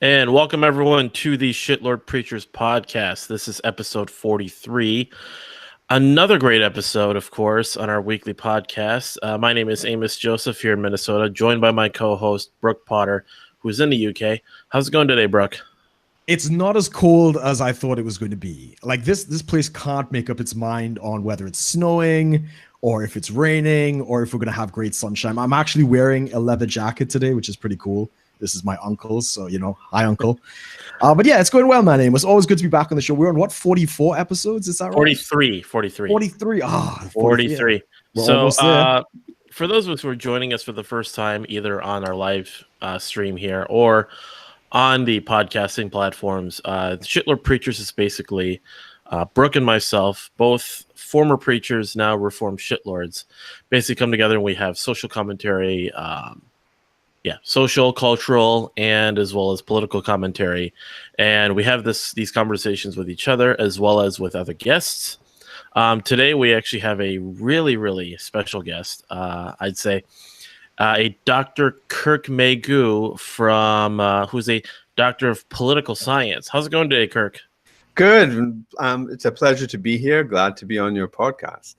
And welcome everyone to the Shitlord Preachers podcast. This is episode 43. Another great episode, of course, on our weekly podcast. My name is Amos Joseph here in Minnesota, joined by my co-host, Brook Potter, who's in the UK. How's it going today, Brook? It's not as cold as I thought it was going to be. Like this place can't make up its mind on whether it's snowing or if it's raining or if we're going to have great sunshine. I'm actually wearing a leather jacket today, which is pretty cool. This is my uncle's, so, hi, uncle. But yeah, it's going well, man. It was always good to be back on the show. We're on, what, 44 episodes? Is that right? 43. 43. 43. We're So, almost there. for those of us who are joining us for the first time, either on our live stream here or on the podcasting platforms, Shitlord Preachers is basically Brook and myself, both former preachers, now reformed shitlords, basically come together and we have social commentary, social, cultural, and as well as political commentary. And we have these conversations with each other as well as with other guests. Today, we actually have a really, really special guest, I'd say, a Dr. Kirk Maygu from who's a doctor of political science. How's it going today, Kirk? Good. It's a pleasure to be here. Glad to be on your podcast.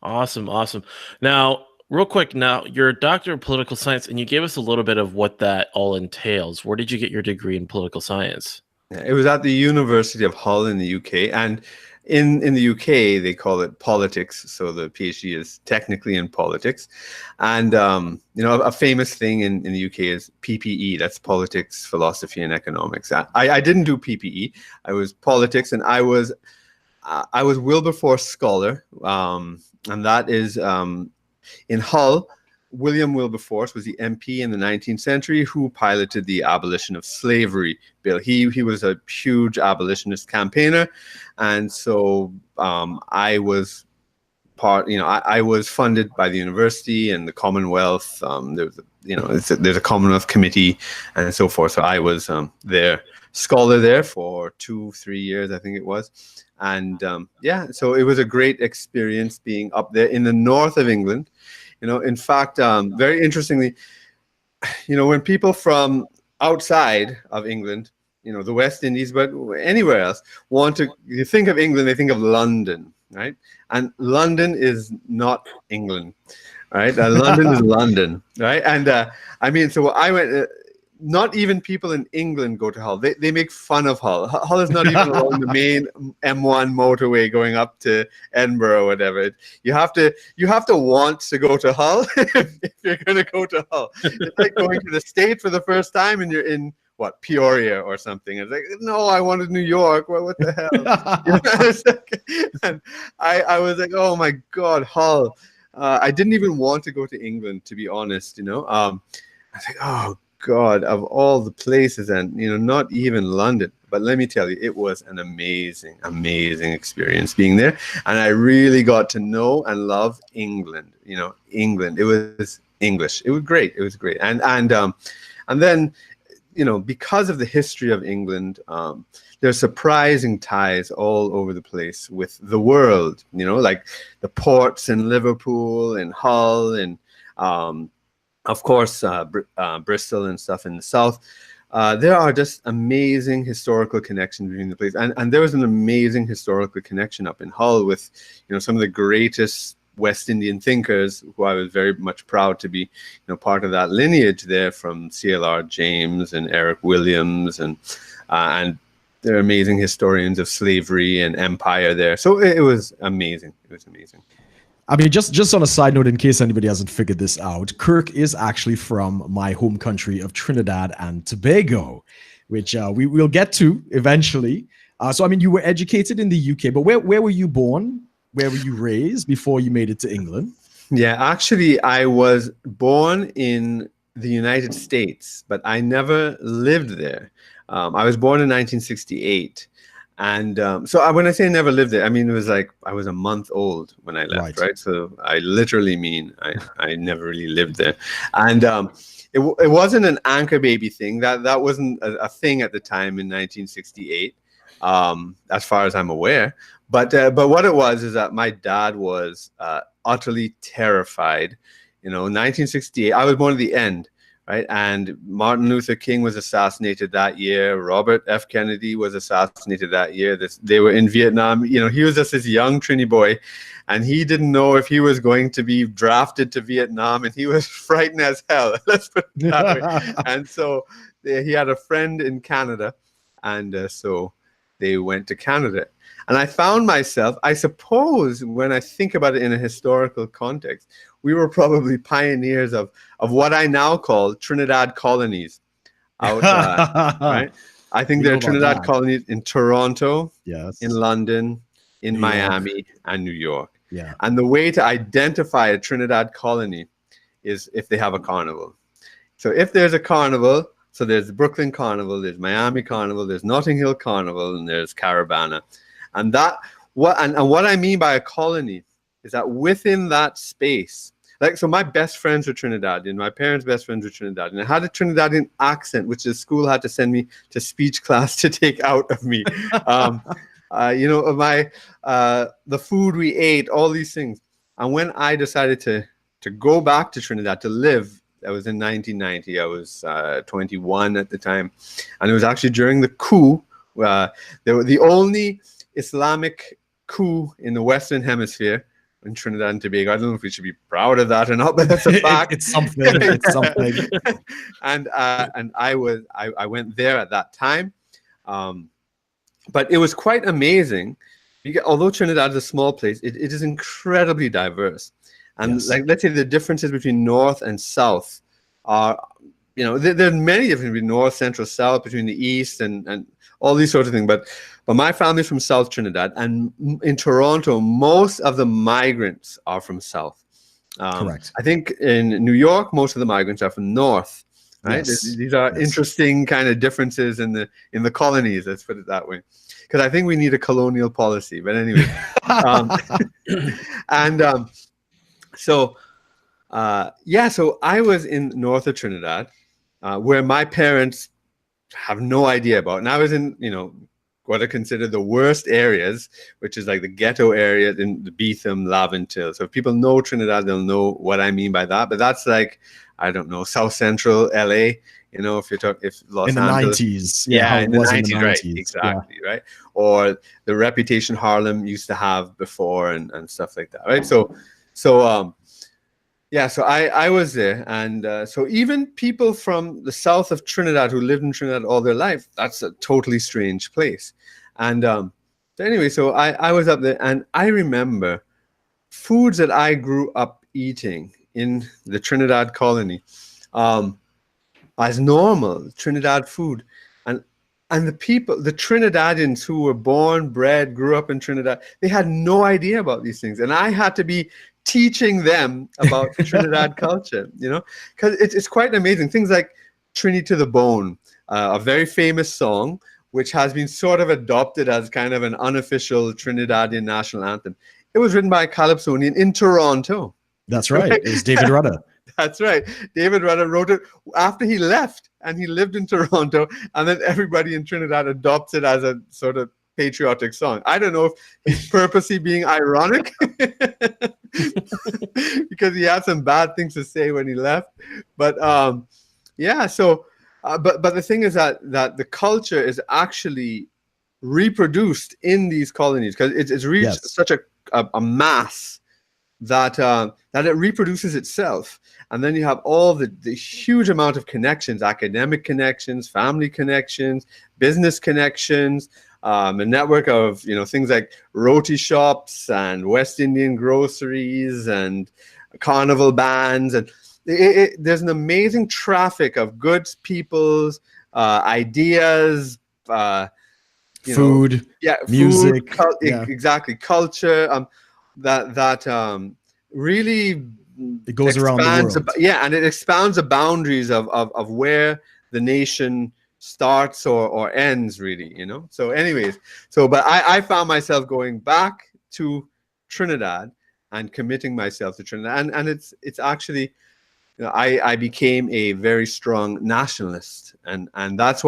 Awesome. Now, real quick, you're a doctor of political science, and you gave us a little bit of what that all entails. Where did you get your degree in political science? It was at the University of Hull in the UK, and in the UK they call it politics. So the PhD is technically in politics, and a famous thing in the UK is PPE. That's politics, philosophy, and economics. I didn't do PPE. I was politics, and I was Wilberforce Scholar, and that is in Hull. William Wilberforce was the MP in the 19th century who piloted the abolition of slavery bill. He was a huge abolitionist campaigner, and so I was I was funded by the university and the Commonwealth. There's a Commonwealth committee and so forth. So I was their scholar there for 2-3 years, I think it was. And so it was a great experience being up there in the north of England. In fact, very interestingly, when people from outside of England, the West Indies, but anywhere else, you think of England, they think of London, right? And London is not England, right? London is London, right? And so I went. Not even people in England go to Hull. They make fun of Hull. Hull is not even along the main M1 motorway going up to Edinburgh or whatever. You have to want to go to Hull if you're going to go to Hull. It's like going to the States for the first time and you're in Peoria or something. It's like, no, I wanted New York. What the hell? And I was like, oh my God, Hull. I didn't even want to go to England, to be honest. I was like, oh God, of all the places, and not even London. But let me tell you, it was an amazing experience being there, and I really got to know and love England. England. It was English. It was great. And then, because of the history of England, there's surprising ties all over the place with the world. Like the ports in Liverpool and Hull and of course, Bristol and stuff in the south. There are just amazing historical connections between the place. And there was an amazing historical connection up in Hull with, some of the greatest West Indian thinkers who I was very much proud to be, part of that lineage there, from CLR James and Eric Williams and they're amazing historians of slavery and empire there. So it was amazing. It was amazing. I mean, just on a side note, in case anybody hasn't figured this out, Kirk is actually from my home country of Trinidad and Tobago, which we'll get to eventually. So, I mean, you were educated in the UK, but where were you born? Where were you raised before you made it to England? Yeah, actually, I was born in the United States, but I never lived there. I was born in 1968. And when I say never lived there, I mean, it was like I was a month old when I left, right? So I literally mean I never really lived there. And it wasn't an anchor baby thing. That wasn't a thing at the time in 1968, as far as I'm aware. But what it was is that my dad was utterly terrified. 1968, I was born at the end. right? And Martin Luther King was assassinated that year. Robert F. Kennedy was assassinated that year. They were in Vietnam. You know, he was just this young Trini boy, and he didn't know if he was going to be drafted to Vietnam, and he was frightened as hell. Let's put it that way. And so he had a friend in Canada, and so they went to Canada. And I found myself, I suppose, when I think about it in a historical context, we were probably pioneers of what I now call Trinidad colonies out, right? I think there are Trinidad colonies in Toronto, yes, in London, in Miami, and New York. Yeah. And the way to identify a Trinidad colony is if they have a carnival. So if there's a carnival, so there's the Brooklyn Carnival, there's Miami Carnival, there's Notting Hill Carnival, and there's Caravana. And what I mean by a colony is that within that space, like, so my best friends were Trinidadian, my parents' best friends were Trinidadian. I had a Trinidadian accent, which the school had to send me to speech class to take out of me. You know, the food we ate, all these things. And when I decided to go back to Trinidad to live, that was in 1990. I was 21 at the time. And it was actually during the coup. They were the only Islamic coup in the Western Hemisphere in Trinidad and Tobago. I don't know if we should be proud of that or not, but that's a fact. It's something. It's something. And I went there at that time. But it was quite amazing. Although Trinidad is a small place, it is incredibly diverse. And yes. Like, let's say the differences between North and South are, you know, there are many differences between North, Central, South, between the East and all these sorts of things. But my family's from South Trinidad, and in Toronto, most of the migrants are from South. Correct. I think in New York, most of the migrants are from North. Right? Yes. These are interesting kind of differences in the colonies. Let's put it that way, because I think we need a colonial policy. But anyway, so I was in north of Trinidad, where my parents have no idea about, and I was in, you know, what are considered the worst areas, which is like the ghetto area in the Beetham, Laventille. So if people know Trinidad, they'll know what I mean by that. But that's like, I don't know, South Central LA, you know, if Los in the Angeles. 90s. Yeah, in the 90s, right, 90s. exactly, yeah. Right? Or the reputation Harlem used to have before and stuff like that, right? So I was there, and so even people from the south of Trinidad who lived in Trinidad all their life, that's a totally strange place. And so anyway, so I was up there, and I remember foods that I grew up eating in the Trinidad colony as normal Trinidad food. And the people, the Trinidadians who were born, bred, grew up in Trinidad, they had no idea about these things. And I had to be teaching them about Trinidad culture, you know, because it's quite amazing. Things like Trini to the Bone, a very famous song, which has been sort of adopted as kind of an unofficial Trinidadian national anthem. It was written by a Calypsonian in Toronto. That's right. It was David Rudder. That's right. David Rudder wrote it after he left, and he lived in Toronto, and then everybody in Trinidad adopts it as a sort of patriotic song. I don't know if he's purposely being ironic because he had some bad things to say when he left. But yeah, so but the thing is that the culture is actually reproduced in these colonies, because it's reached such a mass that it reproduces itself. And then you have all the huge amount of connections, academic connections, family connections, business connections, a network of, you know, things like roti shops and West Indian groceries and carnival bands. And there's an amazing traffic of goods, peoples, ideas, food, music. Exactly. Culture. That really it goes around the world. And it expounds the boundaries of where the nation starts or ends, really, you know. So anyways, but I found myself going back to Trinidad and committing myself to Trinidad, and it's actually, you know, I became a very strong nationalist, and that's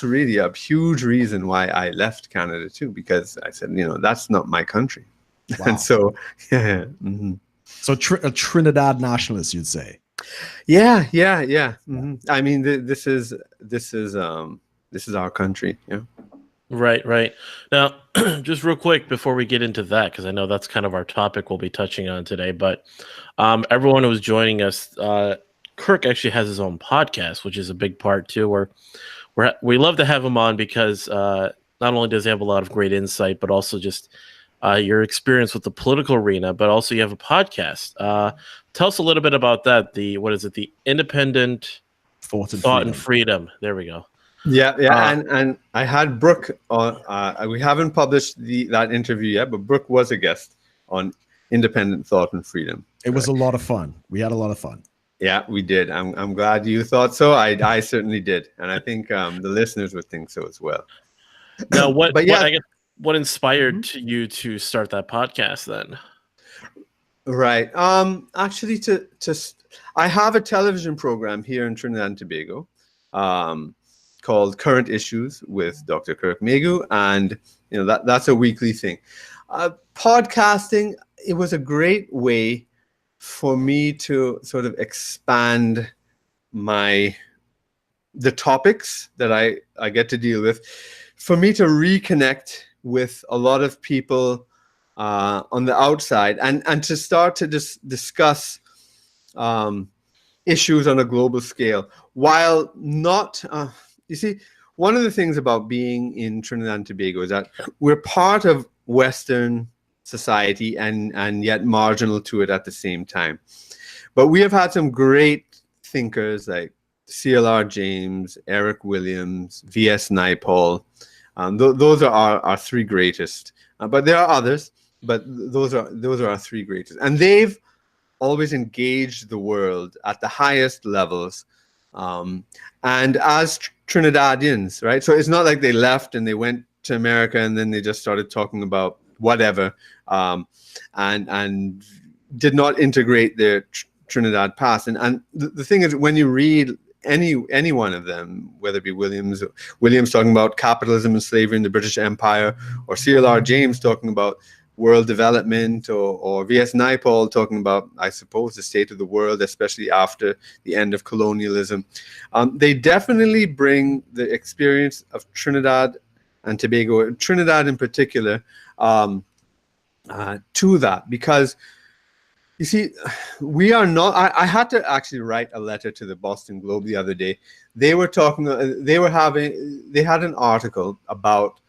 really a huge reason why I left Canada too, because I said, you know, that's not my country. Wow. And so, yeah. Mm-hmm. So a Trinidad nationalist, you'd say? Yeah, yeah, yeah. I mean, this is our country. Yeah. Right, right. Now, just real quick before we get into that, because I know that's kind of our topic we'll be touching on today, but everyone who was joining us, Kirk actually has his own podcast, which is a big part too, where we love to have him on because not only does he have a lot of great insight, but also just your experience with the political arena, but also you have a podcast. Tell us a little bit about that. What is it? The Independent Thought and Thought freedom. and Freedom. There we go. Yeah, yeah, and I had Brook on. We haven't published that interview yet, but Brook was a guest on Independent Thought and Freedom. It was a lot of fun. We had a lot of fun. Yeah, we did. I'm glad you thought so. I certainly did, and I think the listeners would think so as well. Now, But yeah, what inspired you to start that podcast then? right. Actually, I have a television program here in Trinidad and Tobago, called Current Issues with Dr. Kirk Megu, and that's a weekly thing. Podcasting, it was a great way for me to sort of expand the topics that I get to deal with, for me to reconnect with a lot of people on the outside, and to start to discuss issues on a global scale, while not you see, one of the things about being in Trinidad and Tobago is that we're part of Western society and yet marginal to it at the same time. But we have had some great thinkers like CLR James, Eric Williams, V.S. Naipaul. Those are our three greatest. But there are others, but those are our three greatest. And they've always engaged the world at the highest levels. And as Trinidadians, right? So it's not like they left and they went to America and then they just started talking about whatever, and did not integrate their Trinidad past. And the thing is, when you read any one of them, whether it be Williams talking about capitalism and slavery in the British Empire, or CLR James talking about world development, or V.S. Naipaul talking about, I suppose, the state of the world, especially after the end of colonialism. They definitely bring the experience of Trinidad and Tobago, Trinidad in particular, to that, because you see, we are not. I had to actually write a letter to the Boston Globe the other day. They were talking. They had an article about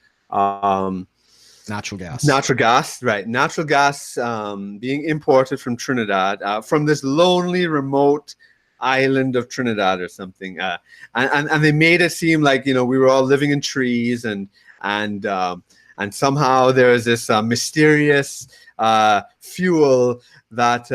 Natural gas. Right. Natural gas being imported from Trinidad, from this lonely, remote island of Trinidad or something. And they made it seem like, we were all living in trees, and somehow there's this mysterious fuel that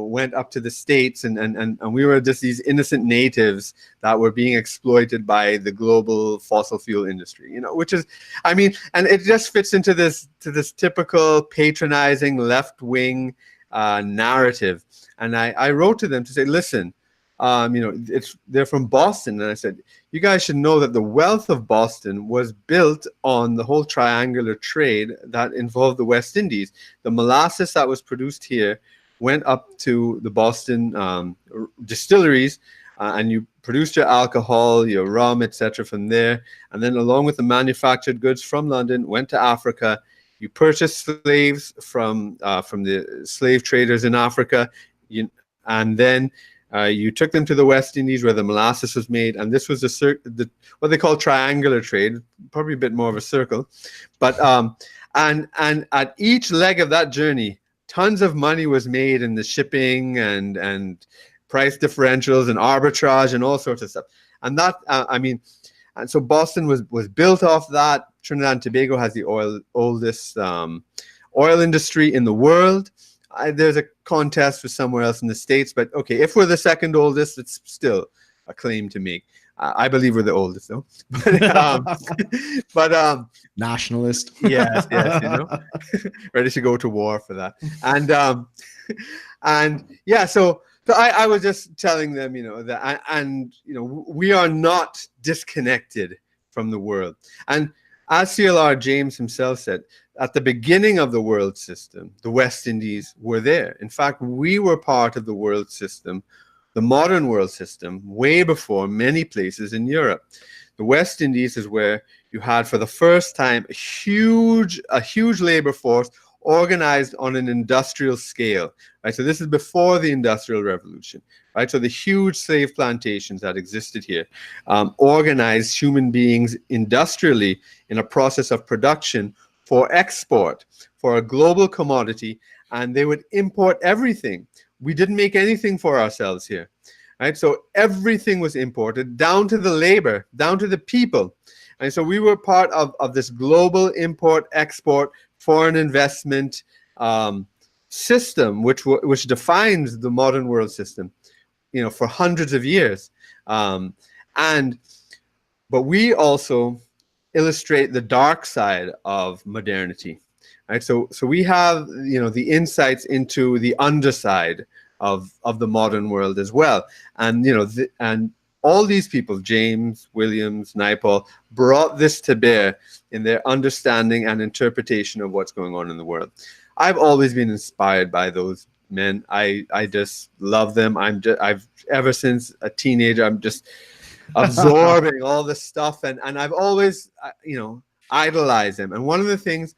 went up to the States, and we were just these innocent natives that were being exploited by the global fossil fuel industry, which is, and it just fits into this typical patronizing left-wing narrative. And I wrote to them to say, listen, they're from Boston, and I said, you guys should know that the wealth of Boston was built on the whole triangular trade that involved the West Indies. The molasses that was produced here went up to the Boston distilleries, and you produced your alcohol, your rum, etc. from there, and then along with the manufactured goods from London, went to Africa. You purchased slaves from the slave traders in Africa, and then you took them to the West Indies where the molasses was made, and this was what they call triangular trade, probably a bit more of a circle. But and at each leg of that journey, tons of money was made in the shipping and price differentials and arbitrage and all sorts of stuff. And that, and so Boston was built off that. Trinidad and Tobago has the oldest oil industry in the world. There's a contest for somewhere else in the States, but okay, if we're the second oldest, it's still a claim to make. I believe we're the oldest, though. But Nationalist. yes, ready to go to war for that. And yeah, so I was just telling them, that, and we are not disconnected from the world. And as CLR James himself said, at the beginning of the world system, the West Indies were there. In fact, we were part of the world system the modern world system way before many places in Europe. The West Indies is where you had for the first time a huge labor force organized on an industrial scale, right? So this is before the Industrial Revolution, right? So the huge slave plantations that existed here organized human beings industrially in a process of production for export, for a global commodity, and they would import everything. We didn't make anything for ourselves here, right? So everything was imported, down to the labor, down to the people. And so we were part of this global import-export foreign investment system, which defines the modern world system, for hundreds of years. But we also illustrate the dark side of modernity, right? So we have, the insights into the underside of the modern world as well. And, and all these people, James, Williams, Naipaul, brought this to bear in their understanding and interpretation of what's going on in the world. I've always been inspired by those men. I just love them. I've ever since a teenager, I'm just absorbing all this stuff, and I've always, idolized them. And one of the things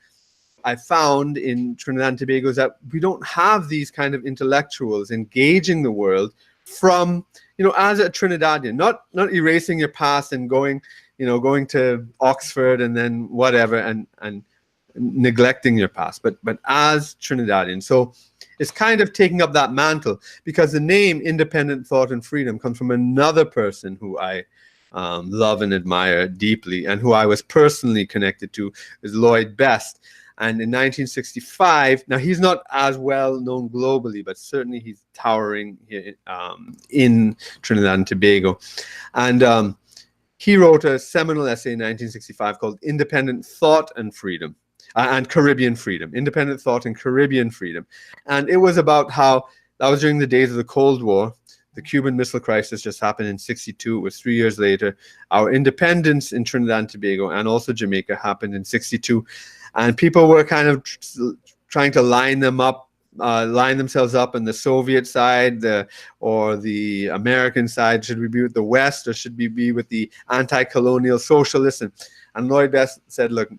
I found in Trinidad and Tobago is that we don't have these kind of intellectuals engaging the world from, as a Trinidadian, not erasing your past and going to Oxford and then whatever and neglecting your past, but as Trinidadian. So it's kind of taking up that mantle, because the name Independent Thought and Freedom comes from another person who I love and admire deeply, and who I was personally connected to, is Lloyd Best. And in 1965, now he's not as well known globally, but certainly he's towering here in Trinidad and Tobago. And he wrote a seminal essay in 1965 called Independent Thought and Freedom, and Caribbean Freedom, Independent Thought and Caribbean Freedom. And it was about how, that was during the days of the Cold War. The Cuban Missile Crisis just happened in 62. It was 3 years later. Our independence in Trinidad and Tobago and also Jamaica happened in 62. And people were kind of trying to line themselves up on the Soviet side or the American side. Should we be with the West or should we be with the anti-colonial socialists? And Lloyd Best said, look,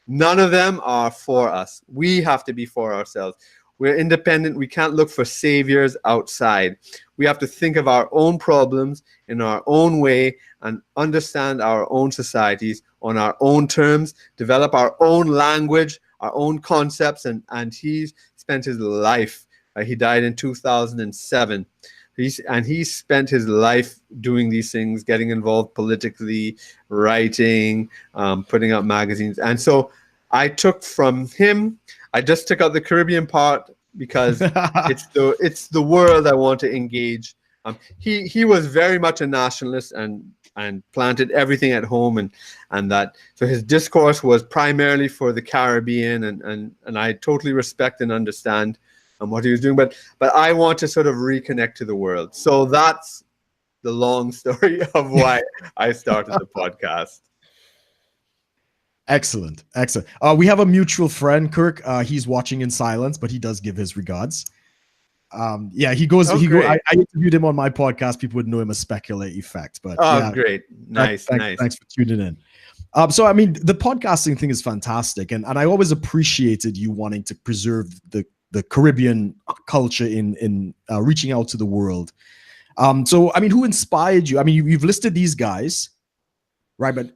none of them are for us. We have to be for ourselves. We're independent. We can't look for saviors outside. We have to think of our own problems in our own way and understand our own societies on our own terms, develop our own language, our own concepts. And he spent his life, he died in 2007. He spent his life doing these things, getting involved politically, writing, putting out magazines. And so I took from him, I just took out the Caribbean part because it's the world I want to engage. He was very much a nationalist and planted everything at home, and that, so his discourse was primarily for the Caribbean, and I totally respect and understand what he was doing, but I want to sort of reconnect to the world. So that's the long story of why I started the podcast. Excellent. We have a mutual friend, Kirk. He's watching in silence, but he does give his regards. He goes. I interviewed him on my podcast. People would know him as Speculate Effect. But great, nice. Thanks for tuning in. So I mean, the podcasting thing is fantastic, and I always appreciated you wanting to preserve the Caribbean culture in reaching out to the world. So I mean, who inspired you? I mean, you've listed these guys. Right, but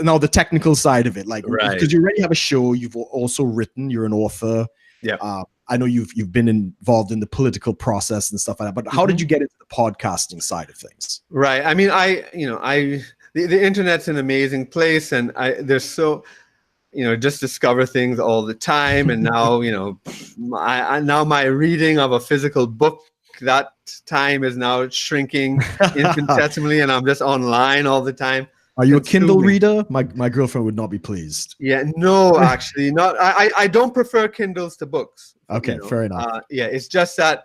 now the technical side of it, like, because you already have a show, you've also written, you're an author. Yeah, I know you've been involved in the political process and stuff like that. But how did you get into the podcasting side of things? Right. I mean, the internet's an amazing place, and there's so, just discover things all the time. And now, now my reading of a physical book, that time is now shrinking infinitesimally, and I'm just online all the time. Are you a Kindle reader? My girlfriend would not be pleased. Yeah, no, actually not. I don't prefer Kindles to books. Okay, fair enough. It's just that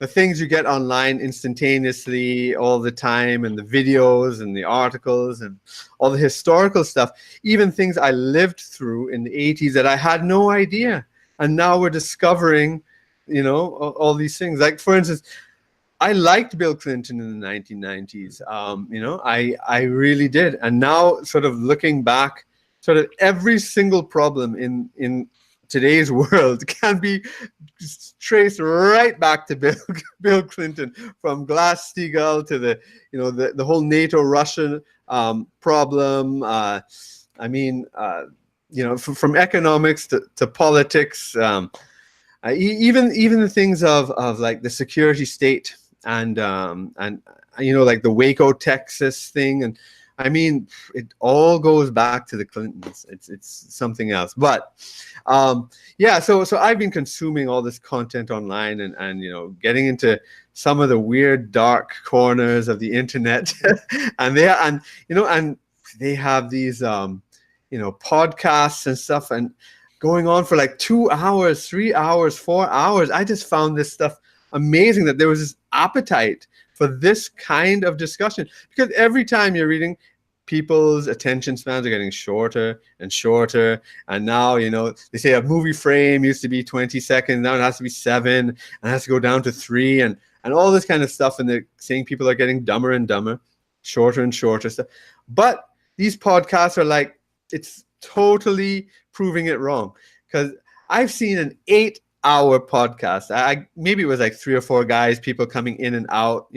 the things you get online instantaneously all the time, and the videos and the articles and all the historical stuff, even things I lived through in the 80s that I had no idea. And now we're discovering, all these things. Like, for instance, I liked Bill Clinton in the 1990s. I really did. And now, sort of looking back, sort of every single problem in today's world can be traced right back to Bill Clinton, from Glass-Steagall to the whole NATO Russian problem. From economics to politics. Even the things of like the security state and like the Waco, Texas thing, and I mean it all goes back to the Clintons. It's something else, but So I've been consuming all this content online and getting into some of the weird dark corners of the internet, and they have these podcasts and stuff and going on for like 2 hours, 3 hours, 4 hours. I just found this stuff amazing, that there was this appetite for this kind of discussion, because every time you're reading, people's attention spans are getting shorter and shorter. And now, they say a movie frame used to be 20 seconds. Now it has to be 7 and it has to go down to 3 and all this kind of stuff. And they're saying people are getting dumber and dumber, shorter and shorter stuff. But these podcasts are like, it's totally proving it wrong, because I've seen an 8-hour podcast. Maybe it was like 3 or 4 guys, people coming in and out,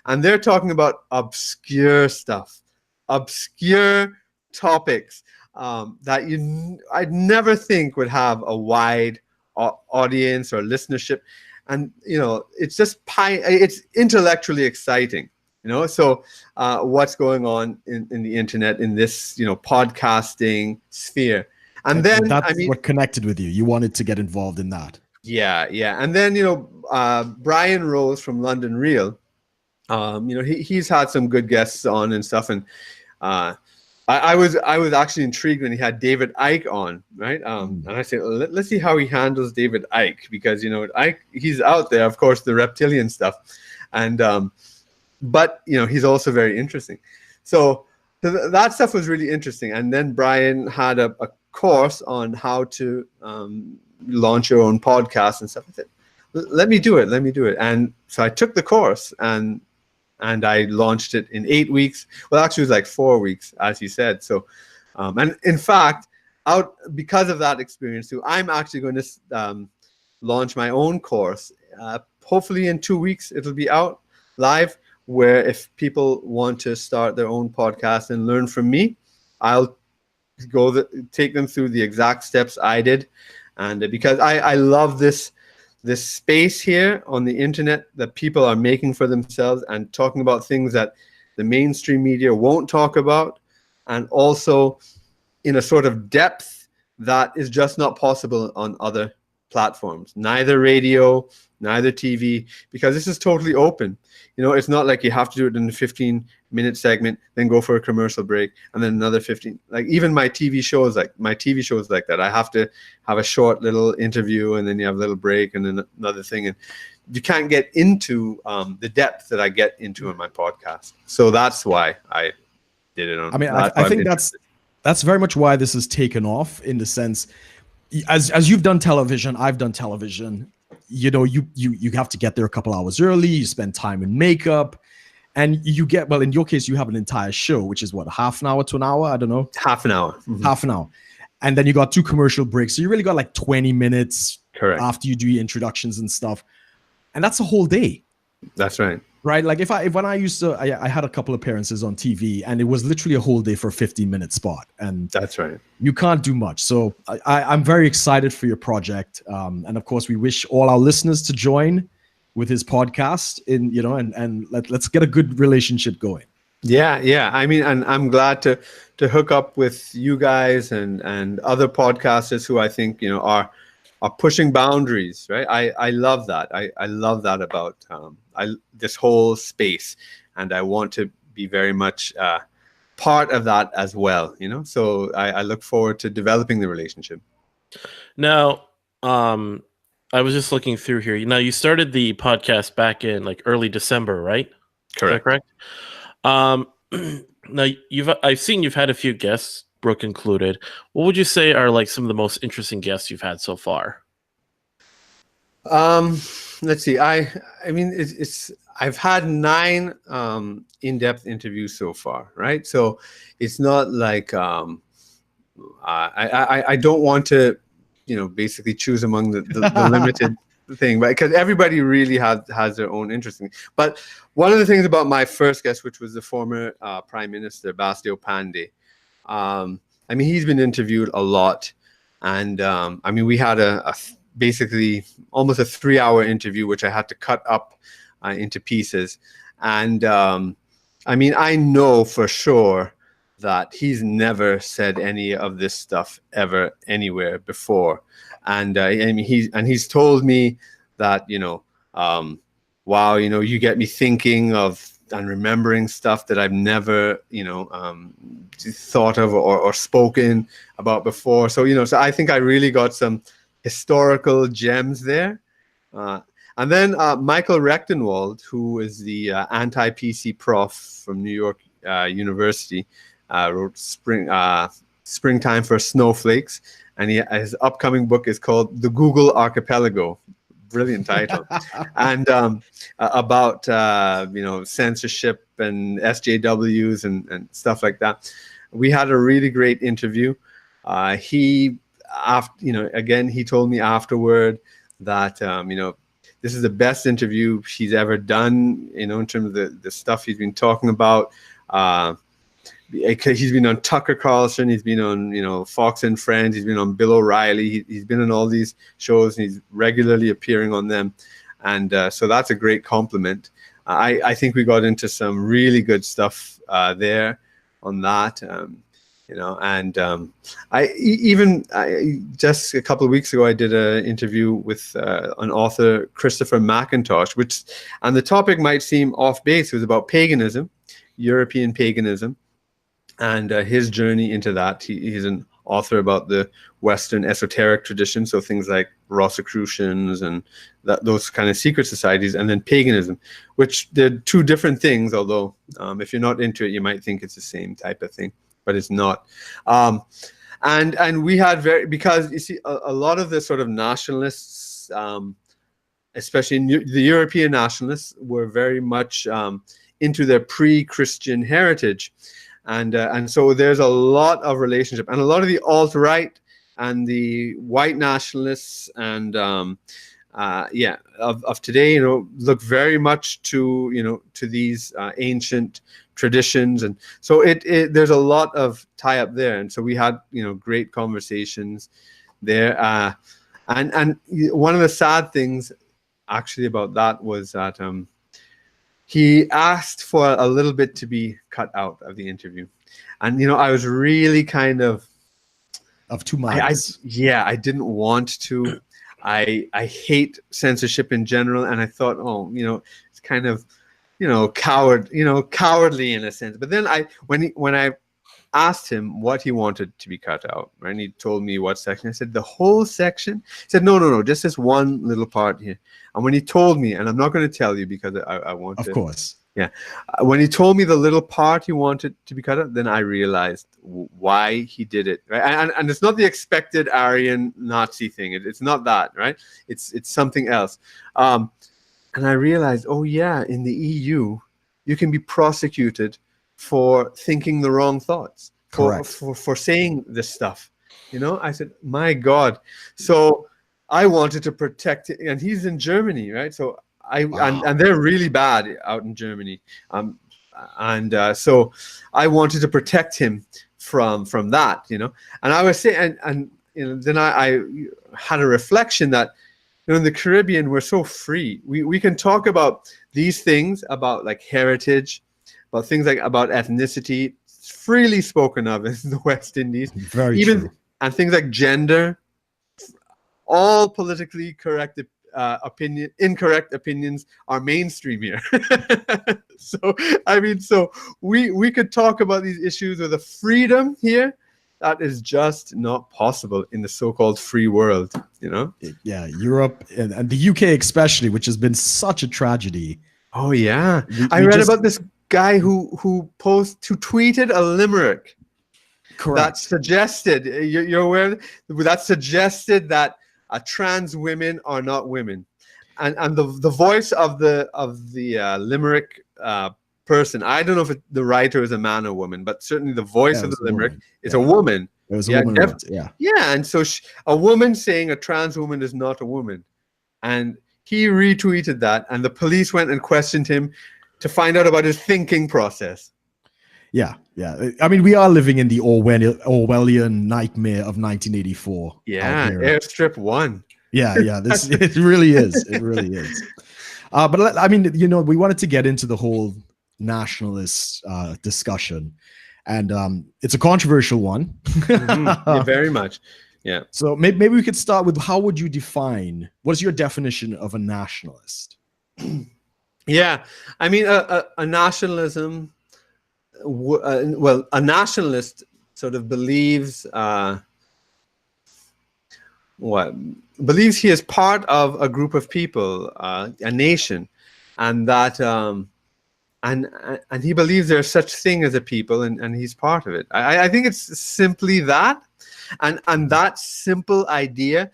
and they're talking about obscure stuff, obscure topics that I'd never think would have a wide audience or listenership, and it's just it's intellectually exciting. So what's going on in the internet, in this, podcasting sphere. And then that's what connected with you. You wanted to get involved in that. Yeah. And then, Brian Rose from London Real, he's had some good guests on and stuff. And I was actually intrigued when he had David Icke on, right? And I said, let's see how he handles David Icke, because, Icke, he's out there, of course, the reptilian stuff. And, but he's also very interesting. So that stuff was really interesting. And then Brian had a course on how to launch your own podcast and stuff. I said, let me do it. And so I took the course and I launched it in 8 weeks. Well, actually it was like 4 weeks, as you said. So and in fact, because of that experience too, I'm actually going to launch my own course. Hopefully in 2 weeks it'll be out live, where if people want to start their own podcast and learn from me, I'll take them through the exact steps I did. And because I love this space here on the internet that people are making for themselves and talking about things that the mainstream media won't talk about, and also in a sort of depth that is just not possible on other platforms, neither radio, neither TV, because this is totally open. It's not like you have to do it in a 15-minute segment, then go for a commercial break, and then another 15. Like even my TV shows like that. I have to have a short little interview, and then you have a little break, and then another thing. And you can't get into the depth that I get into in my podcast. So that's why I did it on. I think that's very much why this has taken off, in the sense, as you've done television, I've done television. You have to get there a couple hours early. You spend time in makeup, and you get, well, in your case, you have an entire show, which is what, half an hour to an hour? I don't know. Half an hour. Mm-hmm. Half an hour. And then you got 2 commercial breaks. So you really got like 20 minutes. Correct. After you do your introductions and stuff. And that's a whole day. That's right. Right? Like when I used to, I had a couple appearances on TV, and it was literally a whole day for a 15-minute spot. And that's right. You can't do much. So I'm very excited for your project. And of course, we wish all our listeners to join with his podcast and let's get a good relationship going. Yeah. I mean, and I'm glad to hook up with you guys and other podcasters who I think, are pushing boundaries, right? I love that. I love that about this whole space, and I want to be very much part of that as well, So I look forward to developing the relationship. Now, I was just looking through here. Now, you started the podcast back in like early December, right? Correct. Correct. Now, I've seen you've had a few guests, Brook included. What would you say are like some of the most interesting guests you've had so far? Let's see. I mean, it's I've had 9 in-depth interviews so far, right? So it's not like I don't want to, basically choose among the limited thing, but because everybody really has their own interesting. But one of the things about my first guest, which was the former Prime Minister Bastio Pandey, I mean, he's been interviewed a lot, and I mean, we had basically almost a 3-hour interview, which I had to cut up into pieces, and I mean, I know for sure that he's never said any of this stuff ever anywhere before, and he's told me that wow, you get me thinking of and remembering stuff that I've never thought of or spoken about before. So so I think I really got some historical gems there. And then Michael Rechtenwald, who is the anti-PC prof from New York University, wrote Springtime for Snowflakes, and his upcoming book is called The Google Archipelago. Brilliant title. And about censorship and SJWs and stuff like that. We had a really great interview. He told me afterward that this is the best interview he's ever done, in terms of the stuff he's been talking about. He's been on Tucker Carlson, he's been on Fox and Friends, he's been on Bill O'Reilly, he's been on all these shows, and he's regularly appearing on them, and so that's a great compliment. I think we got into some really good stuff there on that, just a couple of weeks ago I did an interview with an author, Christopher McIntosh, and the topic might seem off base. It was about paganism, European paganism, and his journey into that. He's an author about the Western esoteric tradition, so things like Rosicrucians and those kind of secret societies, and then paganism, which they're two different things, although if you're not into it, you might think it's the same type of thing, but it's not. And we had because you see, a lot of the sort of nationalists, especially the European nationalists, were very much into their pre-Christian heritage. And so there's a lot of relationship, and a lot of the alt-right and the white nationalists and of today, look very much to these ancient traditions, and so there's a lot of tie up there. And so we had great conversations there. And one of the sad things actually about that was that he asked for a little bit to be cut out of the interview. And, I was really kind of two minds. I didn't want to. I hate censorship in general. And I thought, it's kind of, cowardly in a sense. But then when I asked him what he wanted to be cut out, right, and he told me what section, I said, the whole section? He said, no, just this one little part here. And when he told me, and I'm not going to tell you because I want to. Of course. Yeah. When he told me the little part he wanted to be cut out, then I realized why he did it. Right? And it's not the expected Aryan Nazi thing. It's not that, right? It's something else. And I realized, in the EU, you can be prosecuted for thinking the wrong thoughts, for saying this stuff. I said, my God. So I wanted to protect it, and he's in Germany, right? So and they're really bad out in Germany, so I wanted to protect him from that, And I was saying, and then I had a reflection that in the Caribbean we're so free. We can talk about these things, about like heritage, about things like about ethnicity, freely spoken of in the West Indies. Very true. And things like gender, all politically correct incorrect opinions are mainstream here. So we could talk about these issues with a freedom here that is just not possible in the so-called free world. Yeah, Europe and the UK especially, which has been such a tragedy. Oh yeah, I read about this guy who tweeted a limerick. Correct. That suggested, you're aware, that suggested that trans women are not women. and the voice of the limerick person, I don't know if the writer is a man or woman, but certainly the voice of the limerick is a woman. It was a woman who wrote it, yeah. And so a woman saying a trans woman is not a woman, and he retweeted that, and the police went and questioned him to find out about his thinking process. Yeah. I mean, we are living in the Orwellian nightmare of 1984. Yeah, Airstrip 1. Yeah. This it really is. It really is. But I mean, we wanted to get into the whole nationalist discussion, and it's a controversial one. Yeah, very much. Yeah. So maybe we could start with, how would you define? What is your definition of a nationalist? Yeah, I mean, a nationalism. Well, a nationalist sort of believes believes he is part of a group of people, a nation, and that and he believes there's such thing as a people, and he's part of it. I think it's simply that, and that simple idea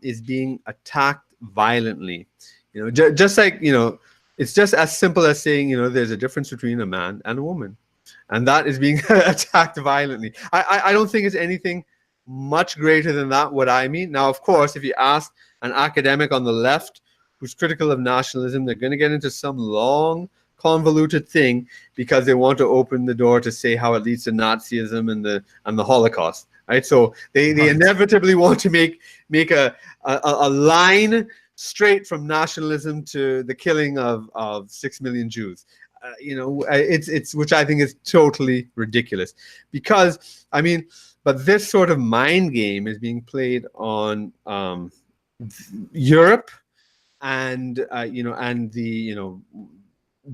is being attacked violently. Just like, it's just as simple as saying, there's a difference between a man and a woman, and that is being attacked violently. I don't think it's anything much greater than that, what I mean. Now, of course, if you ask an academic on the left who's critical of nationalism, they're going to get into some long, convoluted thing because they want to open the door to say how it leads to Nazism and the Holocaust, right? So they inevitably want to make a line straight from nationalism to the killing of 6 million Jews. It's which I think is totally ridiculous, because but this sort of mind game is being played on Europe and the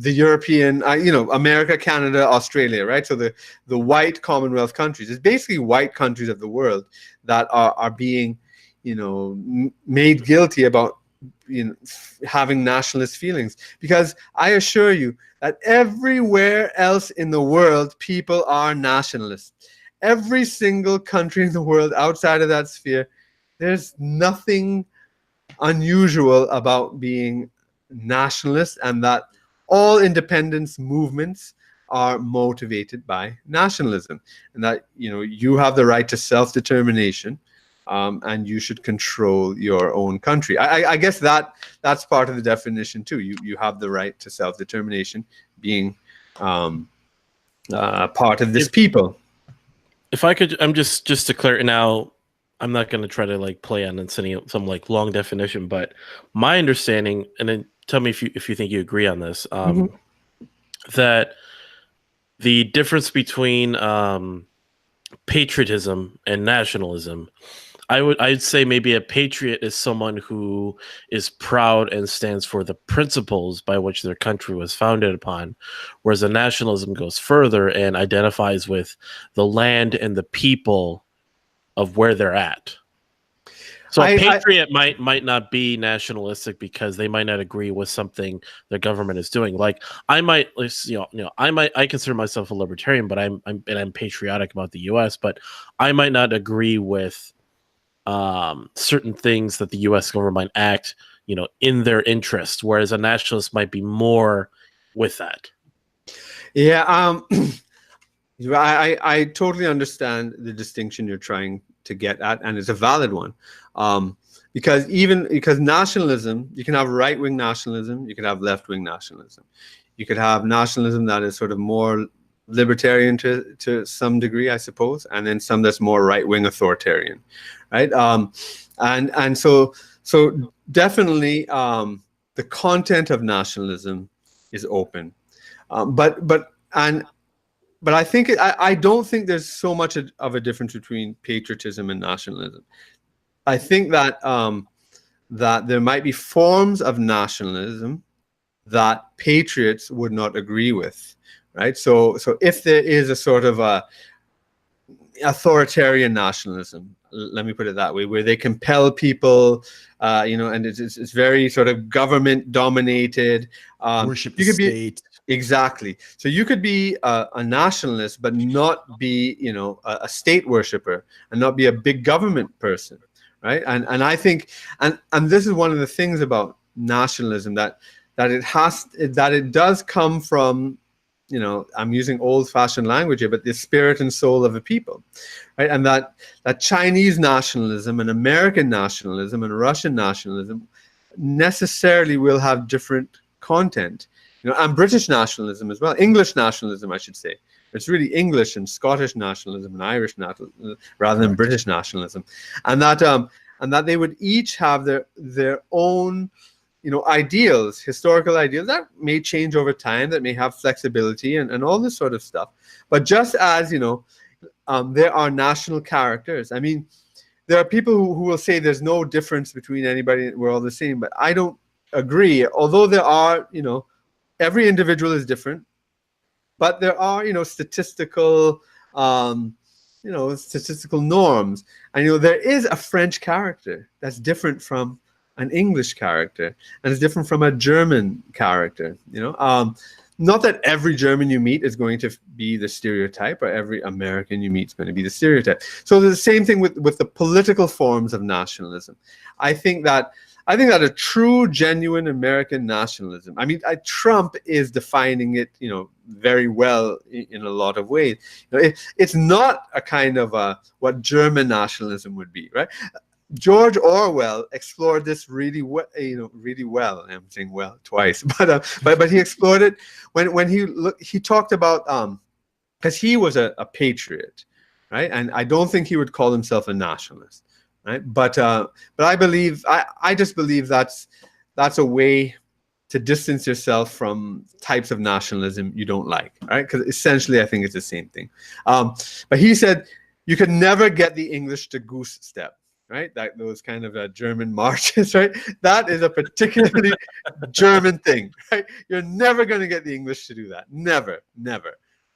European, America, Canada, Australia, right? So the white Commonwealth countries, it's basically white countries of the world that are being made guilty about having nationalist feelings, because I assure you that everywhere else in the world people are nationalists. Every single country in the world outside of that sphere, there's nothing unusual about being nationalist, and that all independence movements are motivated by nationalism, and that you have the right to self-determination. And you should control your own country. I guess that's part of the definition too. You have the right to self-determination, being part of this people. If I could, I'm just to clear now. I'm not going to try to play on some long definition, but my understanding, and then tell me if you think you agree on this, that the difference between patriotism and nationalism, I'd say maybe a patriot is someone who is proud and stands for the principles by which their country was founded upon, whereas a nationalism goes further and identifies with the land and the people of where they're at. So a patriot might not be nationalistic because they might not agree with something the government is doing. Like I consider myself a libertarian, but I'm patriotic about the U.S., but I might not agree with certain things that the U.S. government act, in their interest, whereas a nationalist might be more with that. Yeah, I totally understand the distinction you're trying to get at, and it's a valid one. Because nationalism, you can have right-wing nationalism, you can have left-wing nationalism. You could have nationalism that is sort of more libertarian to some degree, I suppose, and then some that's more right-wing authoritarian, right? And so definitely the content of nationalism is open, but I think I don't think there's so much of a difference between patriotism and nationalism. I think that that there might be forms of nationalism that patriots would not agree with, right? So if there is a sort of a authoritarian nationalism, let me put it that way, where they compel people, and it's very sort of government dominated. Worship the state. Exactly. So you could be a nationalist, but not be, a state worshiper, and not be a big government person, right? And I think, and this is one of the things about nationalism, that it does come from, I'm using old-fashioned language here, but the spirit and soul of a people, right? And that Chinese nationalism and American nationalism and Russian nationalism necessarily will have different content, and British nationalism as well, English nationalism, I should say. It's really English and Scottish nationalism and Irish nationalism rather than British nationalism, and that they would each have their own, ideals, historical ideals that may change over time, that may have flexibility and all this sort of stuff. But just as, there are national characters. I mean, there are people who will say there's no difference between anybody, we're all the same, but I don't agree. Although there are, every individual is different, but there are, statistical norms. And, there is a French character that's different from an English character, and it's different from a German character, not that every German you meet is going to be the stereotype, or every American you meet is going to be the stereotype. So the same thing with the political forms of nationalism. I think that a true, genuine American nationalism, I mean, Trump is defining it, very well in a lot of ways. It's not a kind of what German nationalism would be, right? George Orwell explored this really well, really well. I'm saying well twice, but he explored it when he talked about, because he was a patriot, right? And I don't think he would call himself a nationalist, right? But I just believe that's a way to distance yourself from types of nationalism you don't like, right? Because essentially, I think it's the same thing. But he said you could never get the English to goose step, right? Those kind of German marches, right? That is a particularly German thing, right? You're never going to get the English to do that. Never,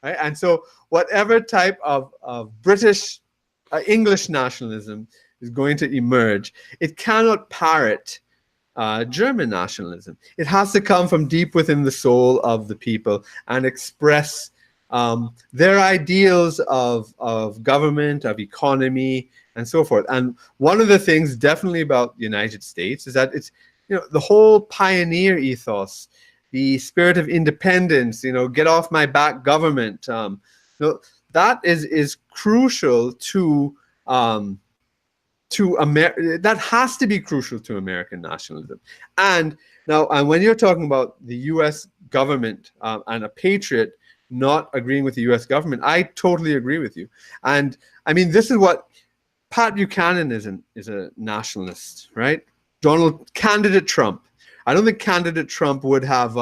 right? And so whatever type of British English nationalism is going to emerge, it cannot parrot German nationalism. It has to come from deep within the soul of the people and express their ideals of government, of economy, and so forth. And one of the things definitely about the United States is that it's, the whole pioneer ethos, the spirit of independence, get off my back government, that is crucial to that has to be crucial to American nationalism. And now, when you're talking about the U.S. government and a patriot not agreeing with the U.S. government, I totally agree with you. And I mean, this is what Pat Buchanan is a nationalist, right? Candidate Trump. I don't think candidate Trump would have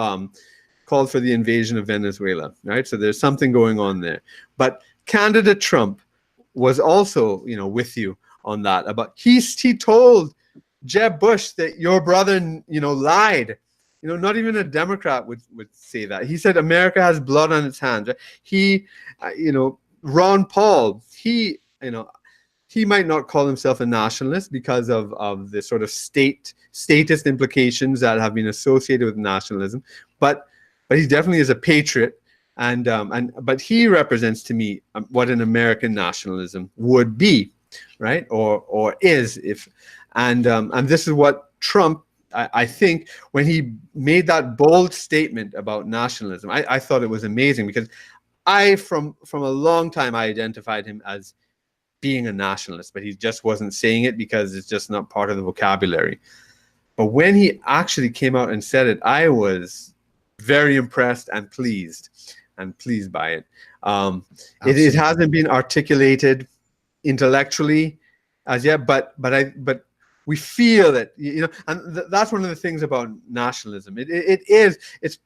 called for the invasion of Venezuela, right? So there's something going on there. But candidate Trump was also, with you on that. About he told Jeb Bush that your brother, lied. Not even a Democrat would say that. He said America has blood on its hands. Right? He, Ron Paul, he might not call himself a nationalist because of the sort of statist implications that have been associated with nationalism, but he definitely is a patriot, but he represents to me what an American nationalism would be, right, or is, and this is what Trump. I think when he made that bold statement about nationalism, I thought it was amazing, because from a long time I identified him as being a nationalist, but he just wasn't saying it because it's just not part of the vocabulary. But when he actually came out and said it, I was very impressed and pleased by it. It hasn't been articulated intellectually as yet, but we feel it, and that's one of the things about nationalism. It's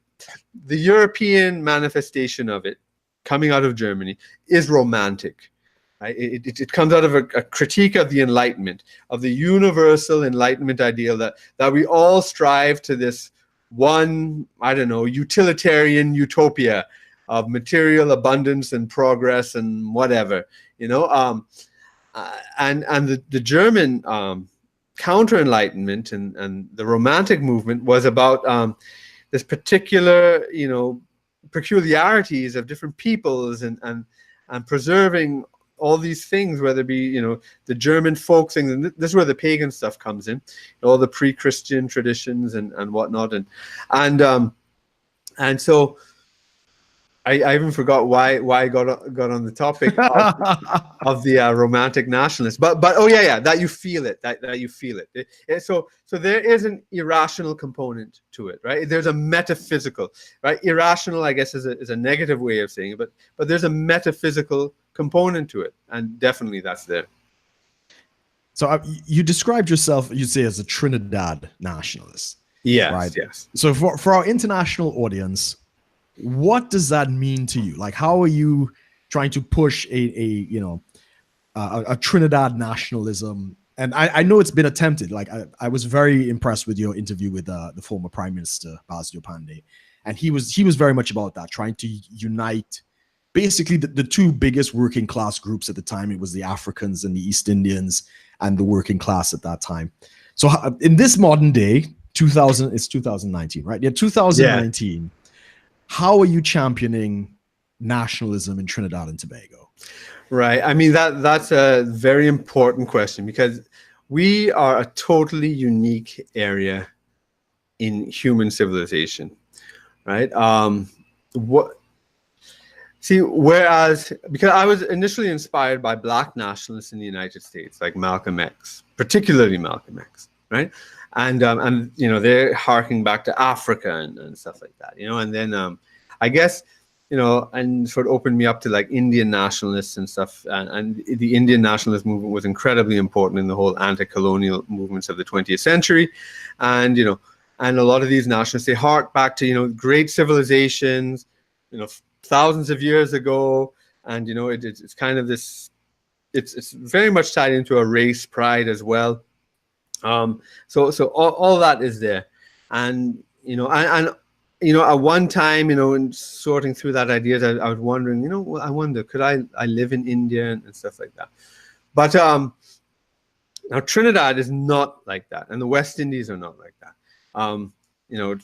the European manifestation of it, coming out of Germany, is romantic. Right? It comes out of a critique of the Enlightenment, of the universal Enlightenment ideal that we all strive to this one, utilitarian utopia of material abundance and progress and whatever, and the German counter-Enlightenment and the Romantic movement was about this particular, peculiarities of different peoples and preserving all these things, whether it be, the German folk things, and this is where the pagan stuff comes in, all the pre-Christian traditions and whatnot, and so I even forgot why I got on the topic of the romantic nationalists, but oh yeah, that you feel it, that you feel it. So there is an irrational component to it, right? There's a metaphysical, right? Irrational, I guess, is a negative way of saying it, but there's a metaphysical component to it, and definitely that's there. So you described yourself, you'd say, as a Trinidad nationalist. Yes, right? Yes. So for our international audience, what does that mean to you? Like, how are you trying to push a Trinidad nationalism? And I know it's been attempted. Like, I was very impressed with your interview with the former Prime Minister Basil Pandey, and he was very much about that, trying to unite basically the two biggest working class groups at the time. It was the Africans and the East Indians and the working class at that time. So in this modern day, it's 2019, right? Yeah, 2019. Yeah. How are you championing nationalism in Trinidad and Tobago? Right. I mean, that's a very important question, because we are a totally unique area in human civilization, right? Because I was initially inspired by Black nationalists in the United States, like Malcolm X, particularly Malcolm X, right? And they're harking back to Africa and stuff like that, and then I guess, and sort of opened me up to like Indian nationalists and stuff, and the Indian nationalist movement was incredibly important in the whole anti-colonial movements of the 20th century, and and a lot of these nationalists, they hark back to great civilizations, thousands of years ago, and it's kind of this, it's very much tied into a race pride as well. So all that is there, and at one time, in sorting through that ideas, I was wondering, I wonder, could I live in India and stuff like that. But now Trinidad is not like that, and the West Indies are not like that.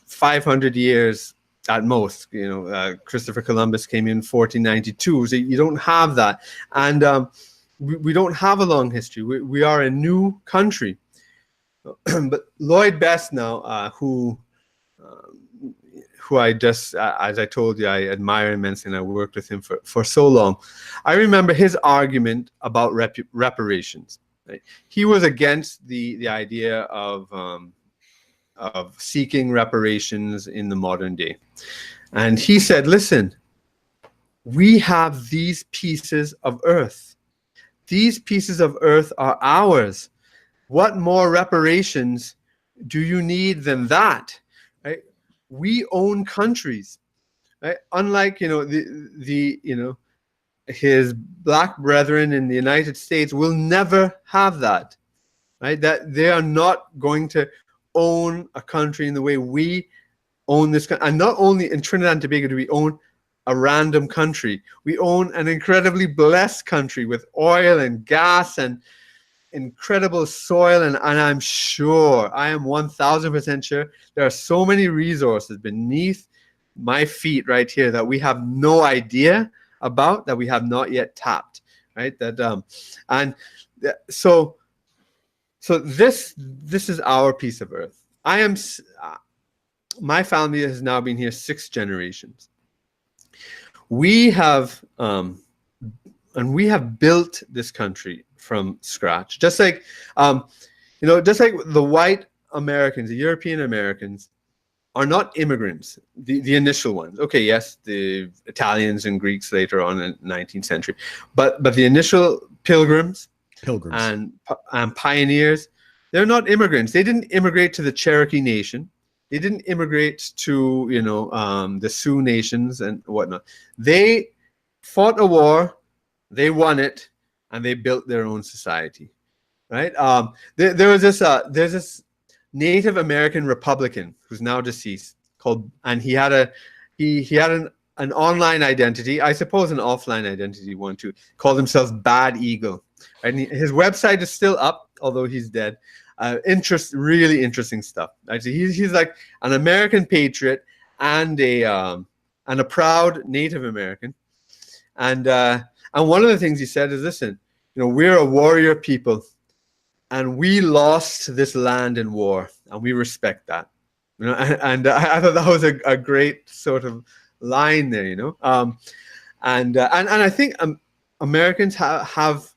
500 years at most. Christopher Columbus came in 1492, so you don't have that, and we don't have a long history. We are a new country. But Lloyd Best now, who I just, as I told you, I admire immensely, and I worked with him for so long. I remember his argument about reparations. Right? He was against the idea of seeking reparations in the modern day. And he said, listen, we have these pieces of earth. These pieces of earth are ours. What more reparations do you need than that? Right? We own countries, right? Unlike his Black brethren in the United States will never have that, right? That they are not going to own a country in the way we own this country. And not only in Trinidad and Tobago do we own a random country, we own an incredibly blessed country with oil and gas and incredible soil, and I'm sure, I am 1000% sure, there are so many resources beneath my feet right here that we have no idea about, that we have not yet tapped, right? So this is our piece of earth. My family has now been here 6 generations. We have built this country from scratch, just like the white Americans, the European Americans, are not immigrants, the initial ones. Okay, yes, the Italians and Greeks later on in the 19th century, but the initial pilgrims and pioneers, they're not immigrants. They didn't immigrate to the Cherokee Nation. They didn't immigrate to the Sioux nations and whatnot. They fought a war, they won it, and they built their own society, right? There's this Native American Republican who's now deceased and he had an online identity, I suppose an offline identity one too, called himself Bad Eagle, and his website is still up, although he's dead. Really interesting stuff. Actually, he's like an American patriot and a proud Native American, and And one of the things he said is, listen, we're a warrior people, and we lost this land in war, and we respect that. And I thought that was a great sort of line there, and I think Americans have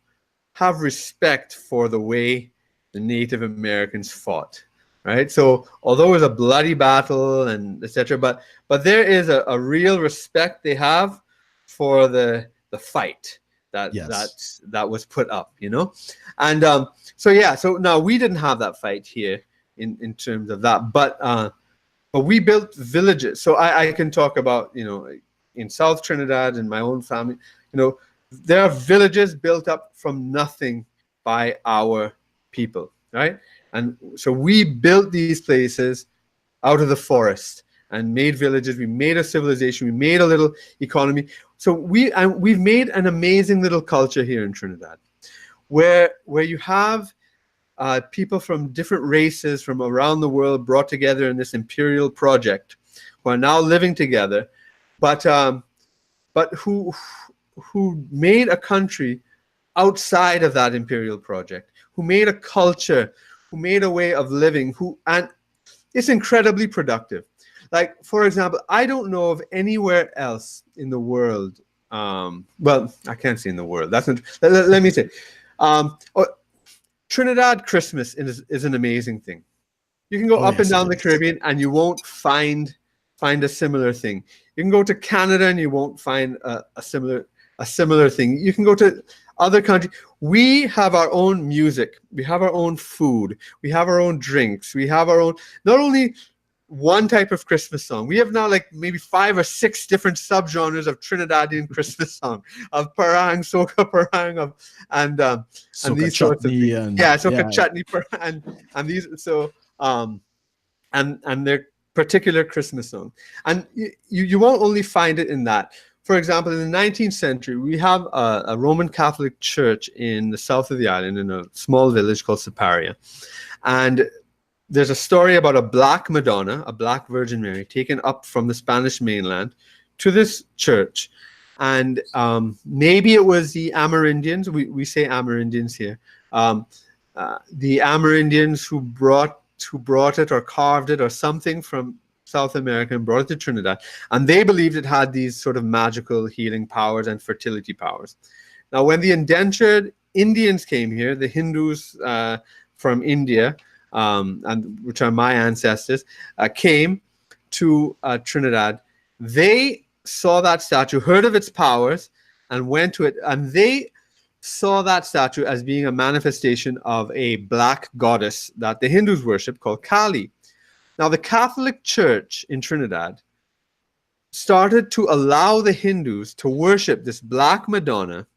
respect for the way the Native Americans fought, right? So although it was a bloody battle and etc., but there is a real respect they have for the fight that was put up, and so now we didn't have that fight here in terms of that, but we built villages. So I can talk about in South Trinidad and my own family, there are villages built up from nothing by our people, right? And so we built these places out of the forest and made villages. We made a civilization. We made a little economy. So we've made an amazing little culture here in Trinidad, where you have people from different races from around the world brought together in this imperial project, who are now living together, but who made a country outside of that imperial project, who made a culture, who made a way of living, and it's incredibly productive. Like, for example, I don't know of anywhere else in the world. Well, I can't say in the world. That's not, let me say. Trinidad Christmas is an amazing thing. You can go up and down the Caribbean and you won't find a similar thing. You can go to Canada and you won't find a similar thing. You can go to other countries. We have our own music. We have our own food. We have our own drinks. We have our own, not only one type of Christmas song. We have now like maybe 5 or 6 different subgenres of Trinidadian Christmas song, of parang, soca parang, and these sorts of things. Soca chutney and these and their particular Christmas song. And you won't only find it in that. For example, in the 19th century, we have a Roman Catholic church in the south of the island in a small village called Siparia. And there's a story about a black Madonna, a black Virgin Mary, taken up from the Spanish mainland to this church. And maybe it was the Amerindians, we say Amerindians here, the Amerindians who brought it or carved it or something from South America and brought it to Trinidad. And they believed it had these sort of magical healing powers and fertility powers. Now, when the indentured Indians came here, the Hindus from India, and which are my ancestors, came to Trinidad, they saw that statue, heard of its powers, and went to it. And they saw that statue as being a manifestation of a black goddess that the Hindus worship called Kali. Now, the Catholic Church in Trinidad started to allow the Hindus to worship this black Madonna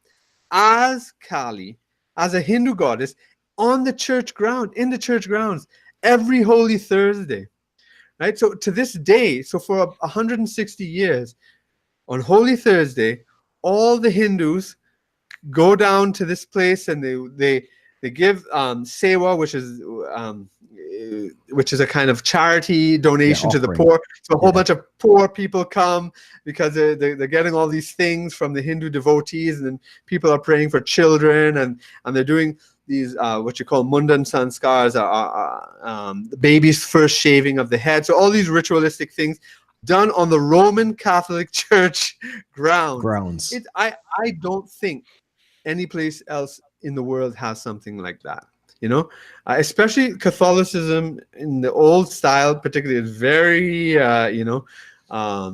as Kali, as a Hindu goddess, on the church ground, in the church grounds, every Holy Thursday, right? So to this day, so for 160 years, on Holy Thursday, all the Hindus go down to this place and they give sewa, which is a kind of charity donation to the poor. So a whole bunch of poor people come because they're getting all these things from the Hindu devotees, and then people are praying for children, and they're doing these what you call mundan sanskars, the baby's first shaving of the head. So all these ritualistic things done on the Roman Catholic Church grounds. I don't think any place else in the world has something like that. Especially Catholicism in the old style, particularly, is very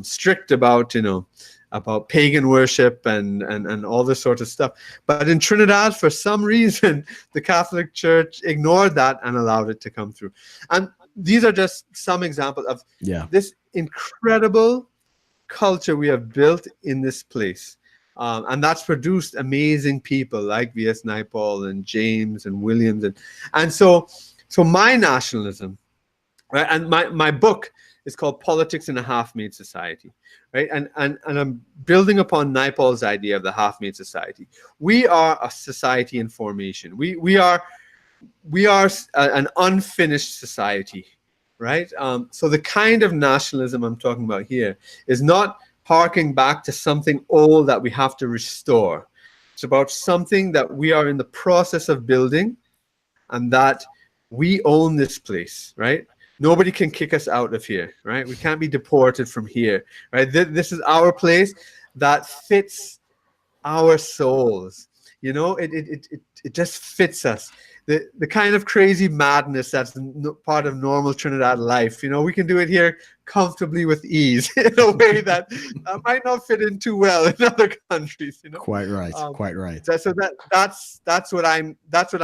strict about pagan worship and all this sort of stuff. But in Trinidad, for some reason, the Catholic Church ignored that and allowed it to come through. And these are just some examples of this incredible culture we have built in this place. And that's produced amazing people like V.S. Naipaul and James and Williams. And so my nationalism, right, and my book is called Politics in a Half-Made Society, right? And I'm building upon Naipaul's idea of the half-made society. We are a society in formation. We are an unfinished society, right? So the kind of nationalism I'm talking about here is not harking back to something old that we have to restore. It's about something that we are in the process of building, and that we own this place, right? Nobody can kick us out of here, right? We can't be deported from here, right? This is our place that fits our souls. You know, it just fits us. The kind of crazy madness that's part of normal Trinidad life. You know, we can do it here comfortably with ease in a way that might not fit in too well in other countries. You know, Quite right. Quite right. So that's what I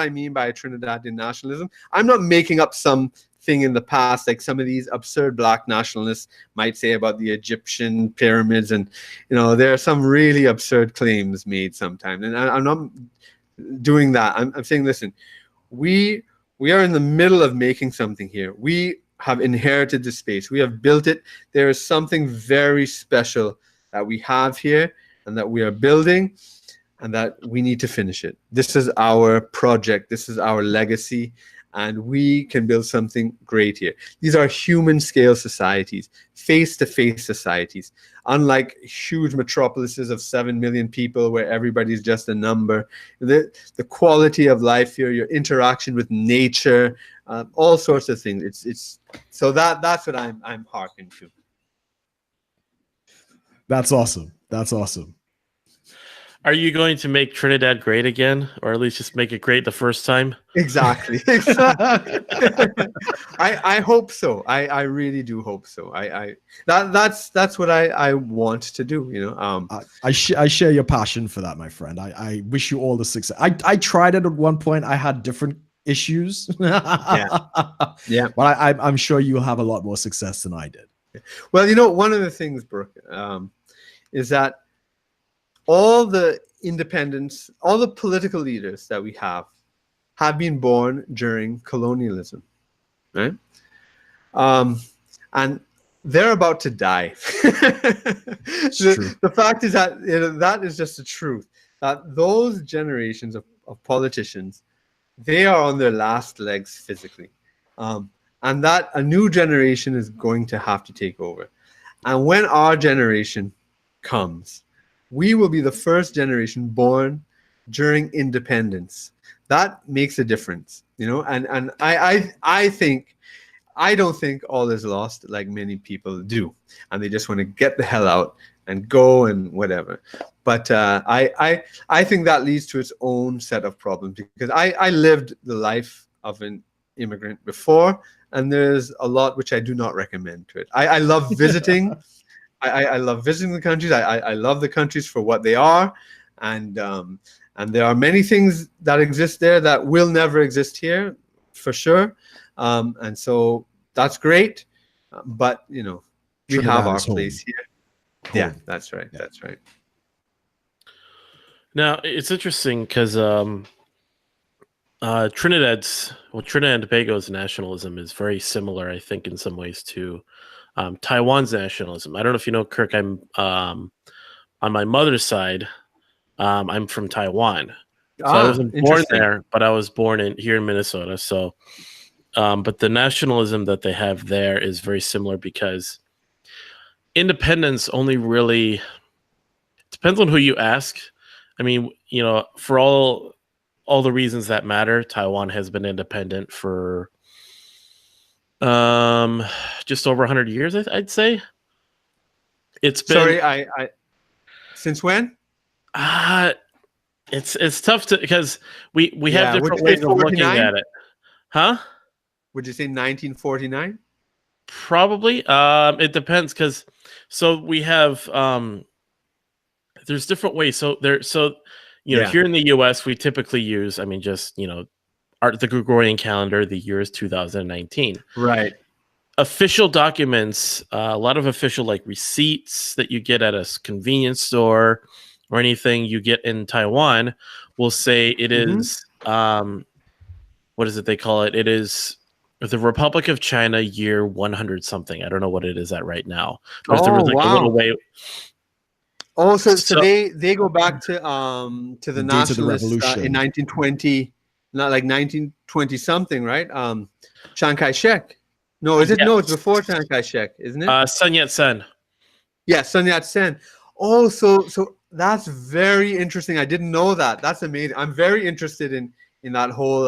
mean by Trinidadian nationalism. I'm not making up some thing in the past like some of these absurd black nationalists might say about the Egyptian pyramids, and you know, there are some really absurd claims made sometimes, and I'm not doing that. I'm saying, listen, we are in the middle of making something here. We have inherited the space. We have built it. There is something very special that we have here and that we are building, and that we need to finish it. This is our project. This is our legacy. And we can build something great here. These are human scale societies, face-to-face societies. Unlike huge metropolises of 7 million people where everybody's just a number, the quality of life here, your interaction with nature, all sorts of things. It's so that's what I'm hearkening to. That's awesome. That's awesome. Are you going to make Trinidad great again, or at least just make it great the first time? Exactly. I hope so. I really do hope so. That's what I want to do. You know. I share your passion for that, my friend. I wish you all the success. I tried it at one point. I had different issues. Yeah. But I'm sure you'll have a lot more success than I did. Well, you know, one of the things, Brook, is that all the independents, all the political leaders that we have been born during colonialism, right? And they're about to die. The fact is that that is just the truth. That those generations of politicians, they are on their last legs physically. And that a new generation is going to have to take over. And when our generation comes, we will be the first generation born during independence. That makes a difference, you know. And I think, I don't think all is lost like many people do, and they just want to get the hell out and go and whatever. But I think that leads to its own set of problems, because I lived the life of an immigrant before, and there's a lot which I do not recommend to it. I love visiting. I love visiting the countries. I love the countries for what they are, and there are many things that exist there that will never exist here, for sure. And so that's great, but you know, we have our place here. Yeah, that's right. Yeah. That's right. Now it's interesting because Trinidad and Tobago's nationalism is very similar, I think, in some ways to Taiwan's nationalism. I don't know if you know, Kirk, I'm on my mother's side, I'm from Taiwan. So I wasn't born there, but I was born here in Minnesota. So, but the nationalism that they have there is very similar, because independence only really depends on who you ask. I mean, you know, for all the reasons that matter, Taiwan has been independent for just over 100 years, I'd say. It's been... Sorry, I since when? It's tough to, because we have different ways of looking at it. Huh? Would you say 1949? Probably. It depends, because we have there's different ways. So you know, here in the US we typically use, I mean, just, you know, the Gregorian calendar, the year is 2019. Right. Official documents, a lot of official, like, receipts that you get at a convenience store or anything you get in Taiwan will say it is, what is it they call it? It is the Republic of China year 100 something. I don't know what it is at right now. But there was like a little way. Oh, so they go back to the nationalists in 1920, not like 1920 something, right? Chiang Kai-shek. No, is it? Yeah. No, it's before Chiang Kai-shek, isn't it? Sun Yat-sen. Yeah, Sun Yat-sen. Oh, so That's very interesting. I didn't know that. That's amazing. I'm very interested in that whole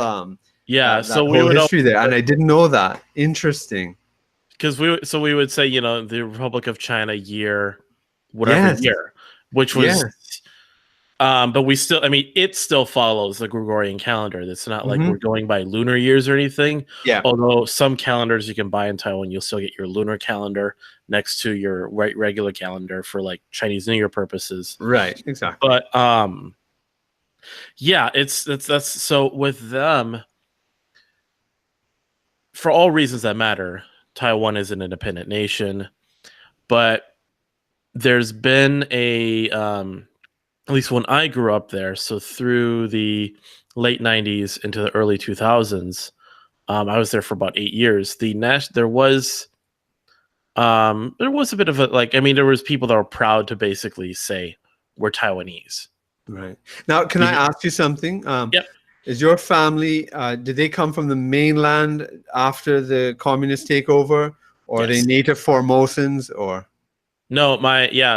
Yeah, that so we whole would history there, and I didn't know that. Interesting. because we would say, you know, the Republic of China year, whatever Yes. year, which was, Yes. but we still, I mean, it still follows the Gregorian calendar. It's not like Mhm. we're going by lunar years or anything. Yeah. Although some calendars you can buy in Taiwan, you'll still get your lunar calendar next to your regular calendar for like Chinese New Year purposes. Right. Exactly. But yeah, that's so with them, for all reasons that matter, Taiwan is an independent nation, but there's been a at least when I grew up there, so through the late 90s into the early 2000s, I was there for about 8 years. There was a bit of a, like, I mean, there was people that were proud to basically say we're Taiwanese. Right. Now, can I ask you something? Yep. Is your family, did they come from the mainland after the communist takeover, or are they Yes. native Formosans, or? No,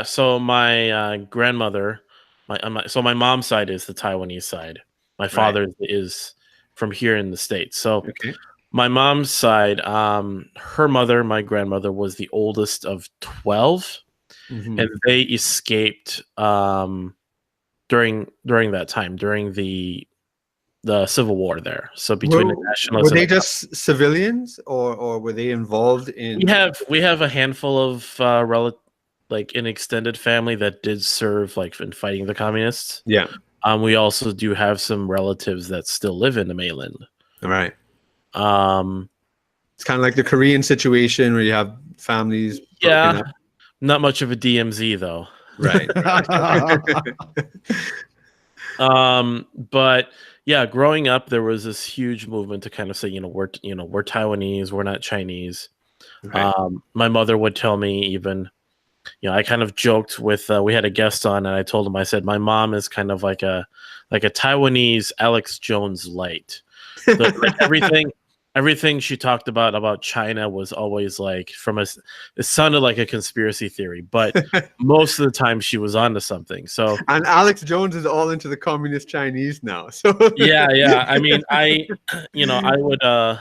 so my grandmother, my mom's side is the Taiwanese side. My father is from here in the States. So Okay. my mom's side, her mother, my grandmother, was the oldest of 12, Mhm. and they escaped during that time, during the Civil War there. So between the Were nationalists and they the just civilians, or were they involved in? we have a handful of like an extended family that did serve like in fighting the communists. Yeah. We also do have some relatives that still live in the mainland. All right. Um, It's kind of like the Korean situation where you have families broken yeah, up. not much of a DMZ though. Right. But yeah, growing up, there was this huge movement to kind of say, we're Taiwanese, we're not Chinese. Right. My mother would tell me even, I kind of joked with, we had a guest on, and I told him, I said, my mom is kind of like a Taiwanese Alex Jones light. Like everything she talked about China was always like it sounded like a conspiracy theory, but most of the time she was onto something. So, and Alex Jones is all into the communist Chinese now. So yeah. I mean, I would,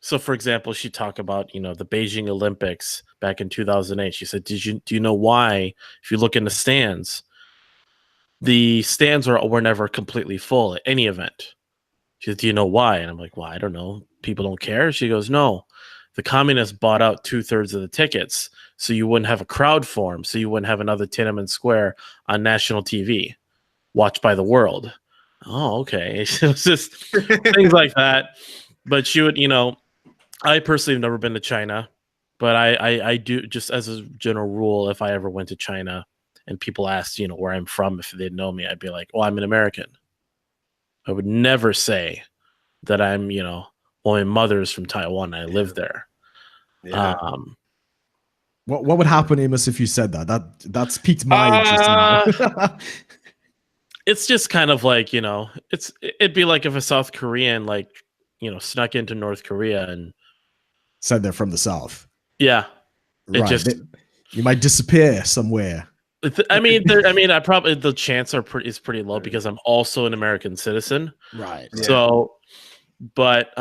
so for example, she talked about, the Beijing Olympics back in 2008. She said, do you know why, if you look in the stands were never completely full at any event? She said, do you know why? And I'm like, well, I don't know. People don't care. She goes, no, the communists bought out 2/3 of the tickets, so you wouldn't have a crowd form, so you wouldn't have another Tiananmen Square on national TV, watched by the world. Oh, okay. It was just things like that. But she would, I personally have never been to China, but I do, just as a general rule, if I ever went to China and people asked, where I'm from, if they know me, I'd be like, well, I'm an American. I would never say that I'm, well, my mother's from Taiwan and I live there. Yeah. What would happen, Amos, if you said that? That's piqued my interest now. It's just kind of like, it'd be like if a South Korean snuck into North Korea and said they're from the South. Yeah. Right. You might disappear somewhere. I mean, I probably, the chance is pretty low because I'm also an American citizen. Right. So, but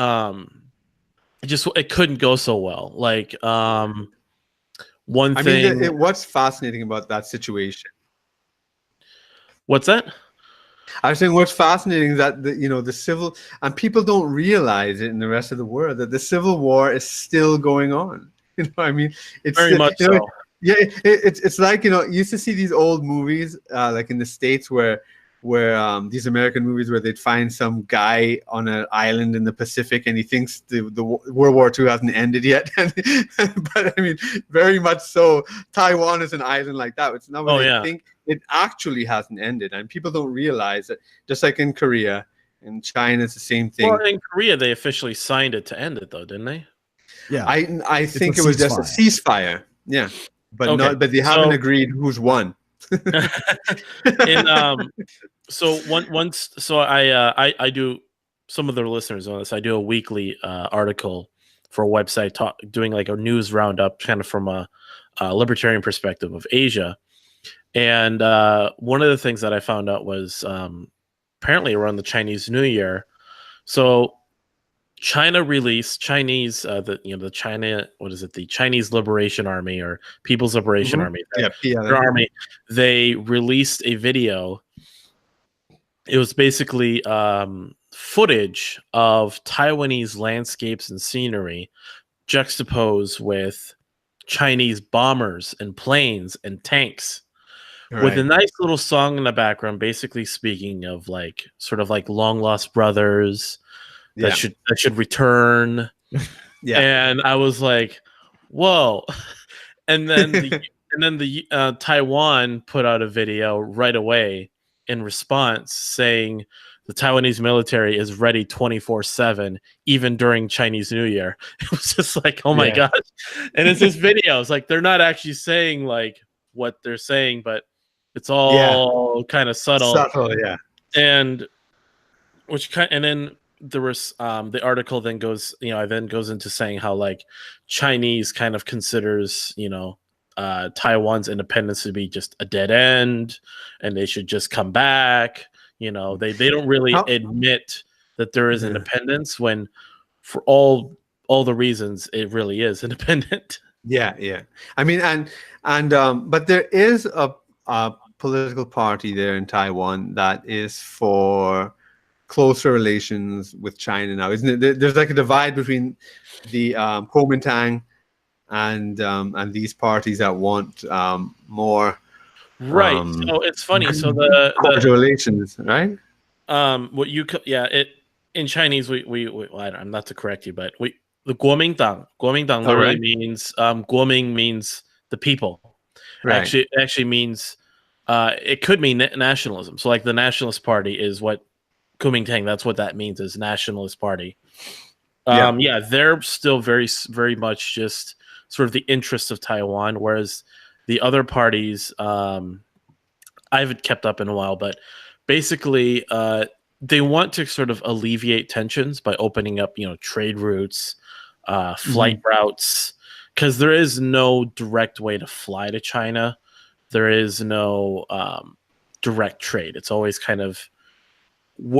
it couldn't go so well. Like one thing. I mean, what's fascinating about that situation? What's that? I was saying what's fascinating is that the civil, and people don't realize it in the rest of the world, that the Civil War is still going on. I mean, it's very much so. Yeah, it's like, you used to see these old movies like in the States where these American movies where they'd find some guy on an island in the Pacific and he thinks the World War II hasn't ended yet. But I mean, very much so, Taiwan is an island like that. It's not what they think. It actually hasn't ended, and people don't realize that. Just like in Korea, in China, it's the same thing. Well, in Korea, they officially signed it to end it, though, didn't they? Yeah, I think it was just a ceasefire. Yeah, but okay. But they haven't agreed who's won. I do, some of the listeners on this, I do a weekly article for a website doing like a news roundup kind of from a libertarian perspective of Asia. And one of the things that I found out was apparently around the Chinese New Year. So China released the China, what is it, the Chinese Liberation Army or People's Liberation Army, Yeah, their army. They released a video. It was basically footage of Taiwanese landscapes and scenery juxtaposed with Chinese bombers and planes and tanks, with a nice little song in the background, basically speaking of like sort of like long lost brothers that should return. And I was like, whoa. And then the Taiwan put out a video right away in response saying the Taiwanese military is ready 24/7, even during Chinese New Year. It was just like, oh my gosh. And it's just videos. Like, they're not actually saying like what they're saying, but it's all kind of subtle. And then there was the article then goes into saying how like Chinese kind of considers, Taiwan's independence to be just a dead end and they should just come back. They don't really admit that there is independence, when for all the reasons it really is independent. I mean, but there is a political party there in Taiwan that is for closer relations with China now, isn't it? There's like a divide between the Kuomintang and these parties that want more. Right. So it's funny. So the relations, right? In Chinese I'm not to correct you, but the Kuomintang literally means Kuoming means the people. Right. Actually means it could mean nationalism. So like the Nationalist Party is what Kuomintang, that's what that means, is Nationalist Party. They're still very, very much just sort of the interests of Taiwan, whereas the other parties, I haven't kept up in a while, but basically they want to sort of alleviate tensions by opening up, trade routes, flight routes, because there is no direct way to fly to China. There is no direct trade. It's always kind of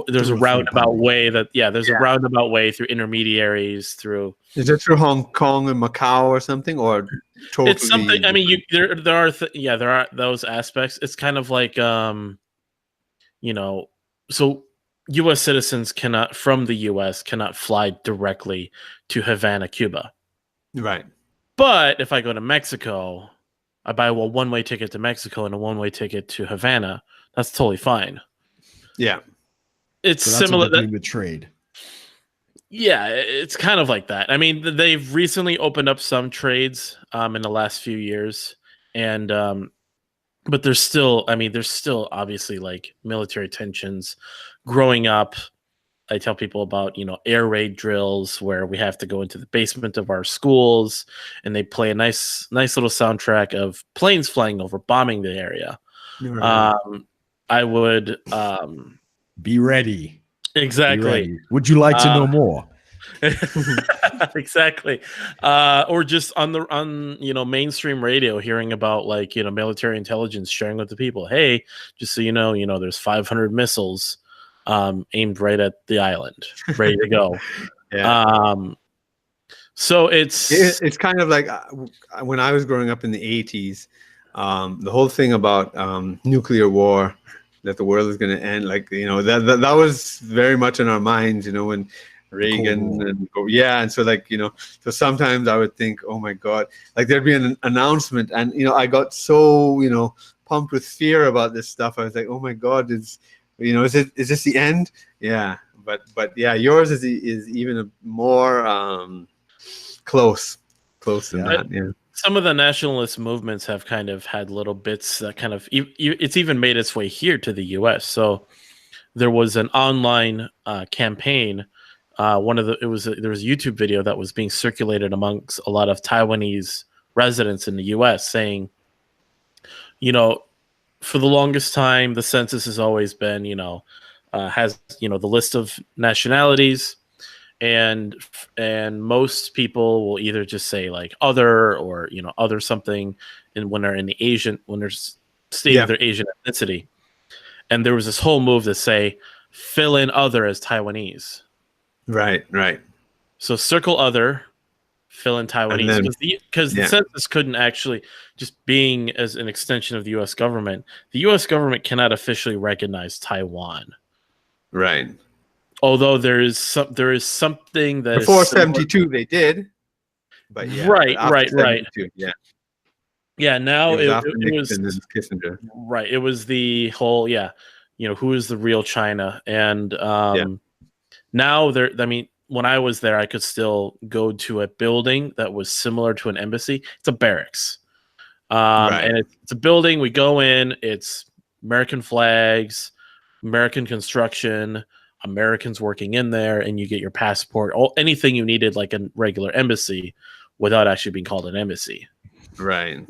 there's a roundabout way there's a roundabout way through intermediaries through. Is it through Hong Kong and Macau or something, or totally? It's something. I mean, there are those aspects. It's kind of like so U.S. citizens from the U.S. cannot fly directly to Havana, Cuba. Right. But if I go to Mexico, I buy a one-way ticket to Mexico and a one-way ticket to Havana. That's totally fine. Yeah. It's similar with trade. Yeah, it's kind of like that. I mean, they've recently opened up some trades in the last few years, and but there's still obviously like military tensions. Growing up, I tell people about air raid drills where we have to go into the basement of our schools, and they play a nice little soundtrack of planes flying over, bombing the area. Right. I would be ready. Exactly. Be ready. Would you like to know more? Exactly. Or just on mainstream radio, hearing about like military intelligence sharing with the people. Hey, just so you know, there's 500 missiles aimed right at the island, ready to go. So it's kind of like when I was growing up in the 80s, the whole thing about nuclear war, that the world is going to end, like that was very much in our minds, when Reagan and so like so sometimes I would think, oh my God, like there'd be an announcement, and I got so pumped with fear about this stuff. I was like, oh my God, is this the end? But yours is even more close than that. Some of the nationalist movements have kind of had little bits that kind of it's even made its way here to the U.S. So there was an online campaign. There was a YouTube video that was being circulated amongst a lot of Taiwanese residents in the U.S. saying, for the longest time, the census has always been, has the list of nationalities. And most people will either just say like other or other something, and when they're in the Asian, when they're stating their Asian ethnicity. And there was this whole move to say, fill in other as Taiwanese. Right. So circle other, fill in Taiwanese. Because the census couldn't actually, just being as an extension of the U.S. government, the U.S. government cannot officially recognize Taiwan. Right. Although there is something that before is 72 they did. But right. Yeah. Now it was Nixon and Kissinger. Right. It was the whole, who is the real China? And now when I was there, I could still go to a building that was similar to an embassy. It's a barracks. And it's a building. We go in, it's American flags, American construction, Americans working in there, and you get your passport, anything you needed like a regular embassy without actually being called an embassy. Right.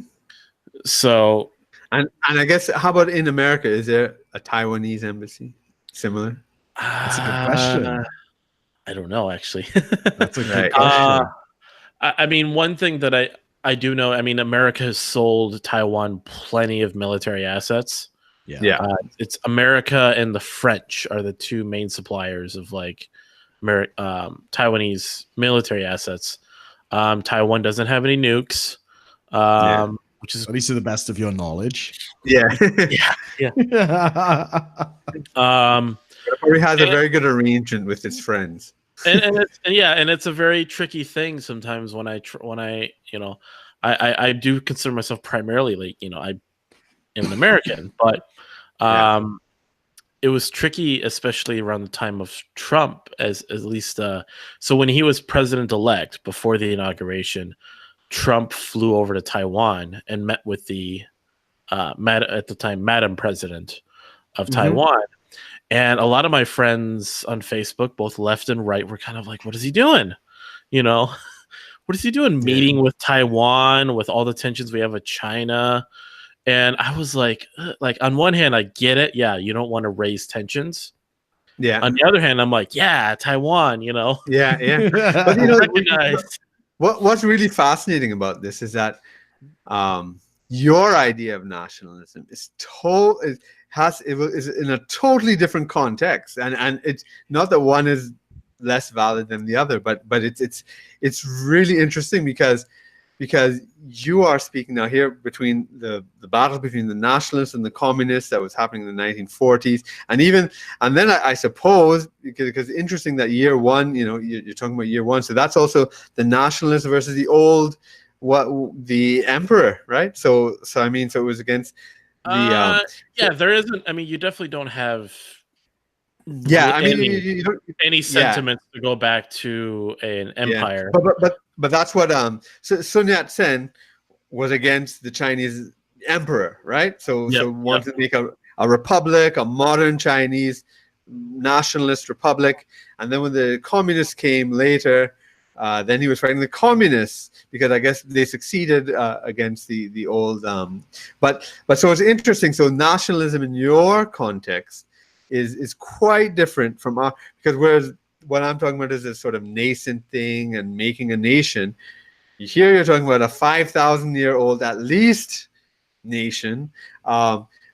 So, and I guess, how about in America? Is there a Taiwanese embassy similar? That's a good question. I don't know, actually. That's a good question. I mean, one thing that I do know, I mean, America has sold Taiwan plenty of military assets. It's America and the French are the two main suppliers of like Taiwanese military assets. Taiwan doesn't have any nukes. Which is at least to the best of your knowledge. Yeah. Probably has a very good arrangement with its friends. and it's a very tricky thing sometimes when I do consider myself primarily like, I am an American, but it was tricky, especially around the time of Trump, as at least so when he was president-elect before the inauguration, Trump flew over to Taiwan and met with the at the time Madam President of Taiwan. And a lot of my friends on Facebook, both left and right, were kind of like, what is he doing? What is he doing meeting with Taiwan with all the tensions we have with China? And I was like on one hand, I get it. Yeah, you don't want to raise tensions. Yeah. On the other hand, I'm like, Taiwan, Yeah. But what's really fascinating about this is that your idea of nationalism is in a totally different context, and it's not that one is less valid than the other, but it's really interesting because you are speaking now here between the battle between the nationalists and the communists that was happening in the 1940s, and then I suppose because interesting that year one, you're talking about year one, so that's also the nationalists versus the old the emperor, right? So it was against the there isn't. I mean, you definitely don't have. You don't, any sentiments to go back to an empire. But that's what Sun Yat-sen was against the Chinese emperor, right? So wanted to make a republic, a modern Chinese nationalist republic, and then when the communists came later, then he was fighting the communists because I guess they succeeded against the old. But so it's interesting. So nationalism in your context is quite different from our, because whereas what I'm talking about is this sort of nascent thing and making a nation. Here you're talking about a 5,000-year-old at least nation.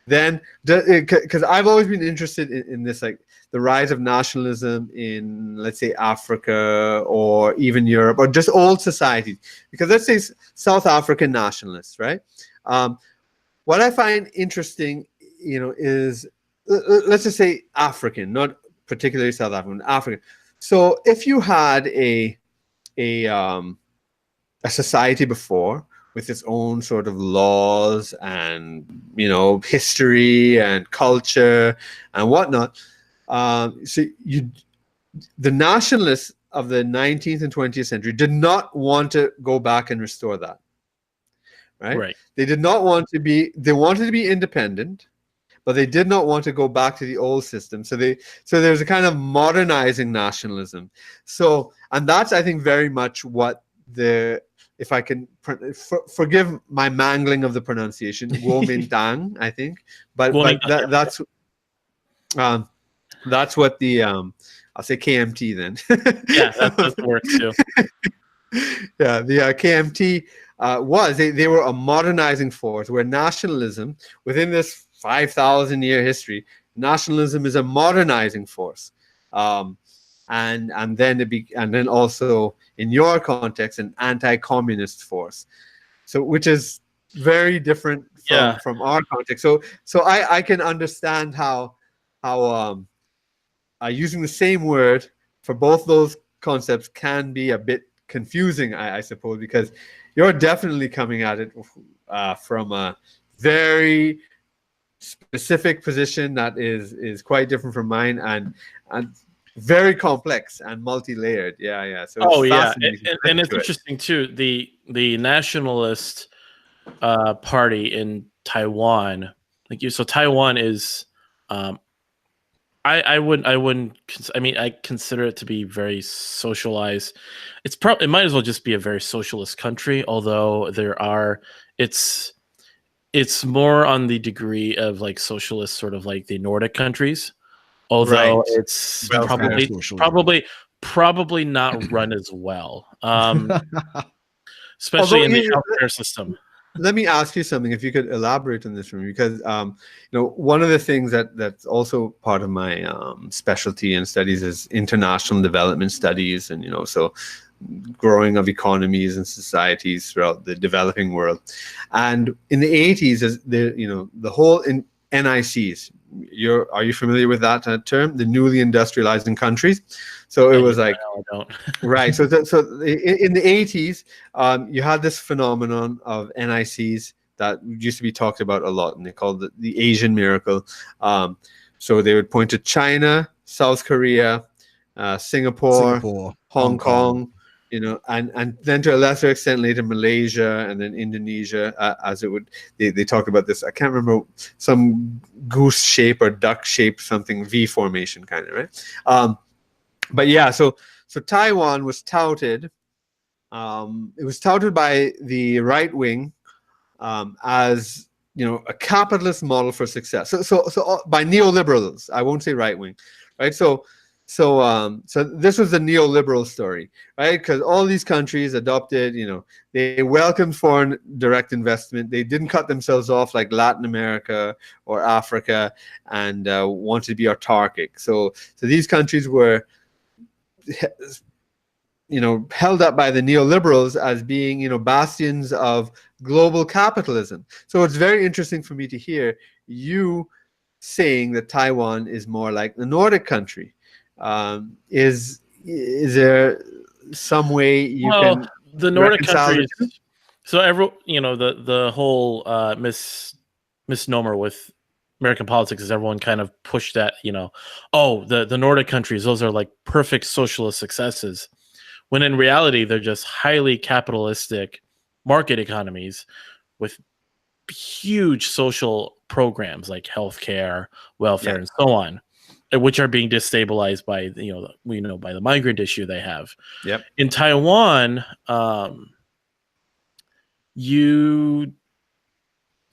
Then because I've always been interested in this, like the rise of nationalism in, let's say, Africa or even Europe or just old societies. Because let's say South African nationalists, right? What I find interesting, is let's just say African, not particularly South African, African. So if you had a society before with its own sort of laws and history and culture and whatnot, the nationalists of the 19th and 20th century did not want to go back and restore that. Right? They did not want to be. They wanted to be independent, but they did not want to go back to the old system. So there's a kind of modernizing nationalism. And that's, I think, very much what if I can forgive my mangling of the pronunciation, Kuomintang, I think, but that's what the I'll say KMT then. Yeah, that works too. Yeah, the KMT they were a modernizing force, where nationalism, within this 5,000 year history, nationalism is a modernizing force. And then also in your context, an anti-communist force. So which is very different from our context. So I can understand how using the same word for both those concepts can be a bit confusing, I suppose, because you're definitely coming at it from a very specific position that is quite different from mine, and very complex and multi-layered. Yeah. So it's fascinating. And it's interesting too. The nationalist party in Taiwan, so Taiwan is, I wouldn't. I mean, I consider it to be very socialized. It might as well just be a very socialist country. Although it's more on the degree of like socialist, sort of like the Nordic countries. Although it's probably not run as well, especially in the healthcare system. Let me ask you something, if you could elaborate on this for me, because one of the things that's also part of my specialty in studies is international development studies, and so growing of economies and societies throughout the developing world. And in the 80s, as the whole NICs. Are you familiar with that term? The newly industrializing countries. So it was like, no, I don't. Right. So in the 80s, you had this phenomenon of NICs that used to be talked about a lot, and they called it the Asian miracle. So they would point to China, South Korea, Singapore, Hong Kong, and then to a lesser extent later Malaysia, and then Indonesia, as it would. They talked about this. I can't remember, some goose shape or duck shape, something V formation kind of, right? But yeah, so Taiwan was touted. It was touted by the right wing as a capitalist model for success. So by neoliberals, I won't say right wing, right? So this was the neoliberal story, right? Because all these countries adopted, they welcomed foreign direct investment. They didn't cut themselves off like Latin America or Africa, and wanted to be autarkic. So these countries were, held up by the neoliberals as being, bastions of global capitalism. So it's very interesting for me to hear you saying that Taiwan is more like the Nordic country. Is there some way you can the Nordic countries? So the whole misnomer with American politics is everyone kind of pushed that the Nordic countries, those are like perfect socialist successes, when in reality they're just highly capitalistic market economies with huge social programs like healthcare, welfare, and so on, which are being destabilized by by the migrant issue they have. Yep. In Taiwan, you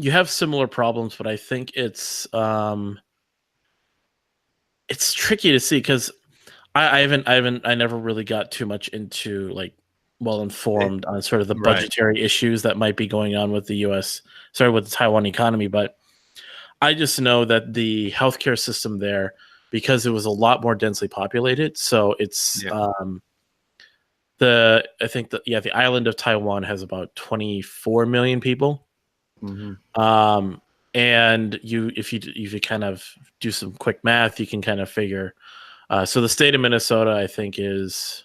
have similar problems, but I think it's tricky to see, because I never really got too much into like well informed on sort of the budgetary issues that might be going on with the with the Taiwan economy, but I just know that the healthcare system there, because it was a lot more densely populated, so it's the island of Taiwan has about 24 million people. Mm-hmm. And if you kind of do some quick math, you can kind of figure. So the state of Minnesota, I think, is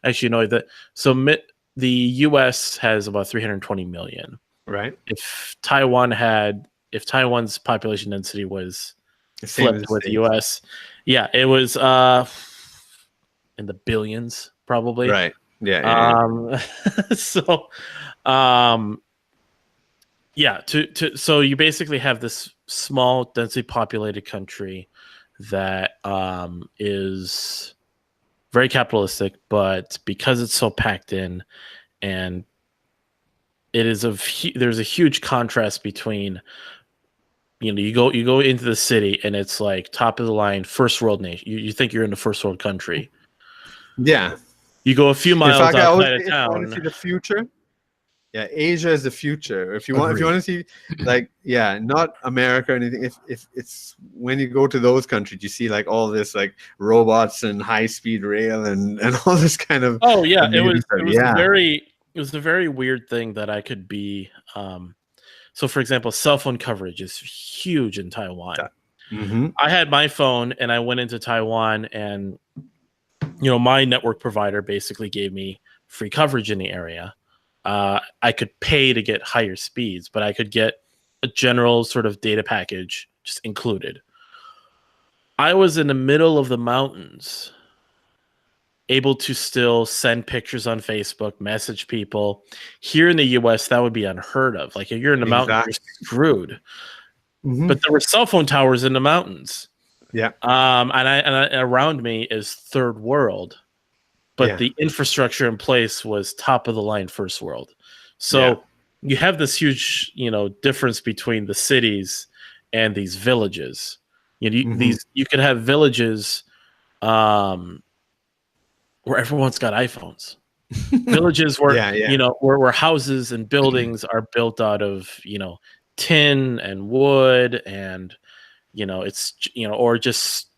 actually the U.S. has about 320 million. Right. If Taiwan's population density was flipped with the U.S., it was in the billions, probably. Right. Yeah. So so you basically have this small, densely populated country that is very capitalistic, but because it's so packed in, and it is there's a huge contrast between, you go into the city and it's like top of the line, first world nation. You think you're in a first world country. Yeah. You go a few miles outside of town. I want to see the future. Yeah, Asia is the future. If you want to see, like, yeah, not America or anything. If it's when you go to those countries, you see like all this like robots and high speed rail and all this kind of. Oh yeah, it was yeah. it was a very weird thing that I could be. So for example, cell phone coverage is huge in Taiwan. Mm-hmm. I had my phone and I went into Taiwan, and my network provider basically gave me free coverage in the area. I could pay to get higher speeds, but I could get a general sort of data package just included. I was in the middle of the mountains, able to still send pictures on Facebook, message people. Here in the US, that would be unheard of. Like if you're in the mountains, you're screwed. Mm-hmm. But there were cell phone towers in the mountains. Yeah. And around me is third world. But the infrastructure in place was top of the line first world. So you have this huge, difference between the cities and these villages. You could have villages where everyone's got iPhones. Villages where where houses and buildings are built out of, tin and wood and it's or just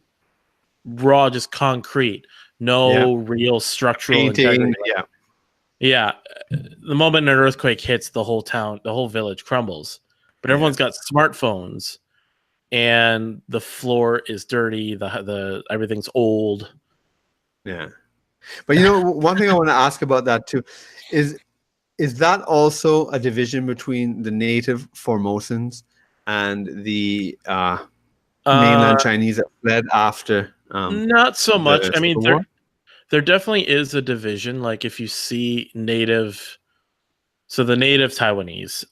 raw, just concrete. No real structural integrity. Yeah. The moment an earthquake hits, the whole town, the whole village crumbles. But everyone's got smartphones, and the floor is dirty. The everything's old. Yeah, but one thing I want to ask about that too is that also a division between the native Formosans and the mainland Chinese that fled after? Not so much. I mean, there definitely is a division. Like if you see native, so the native Taiwanese,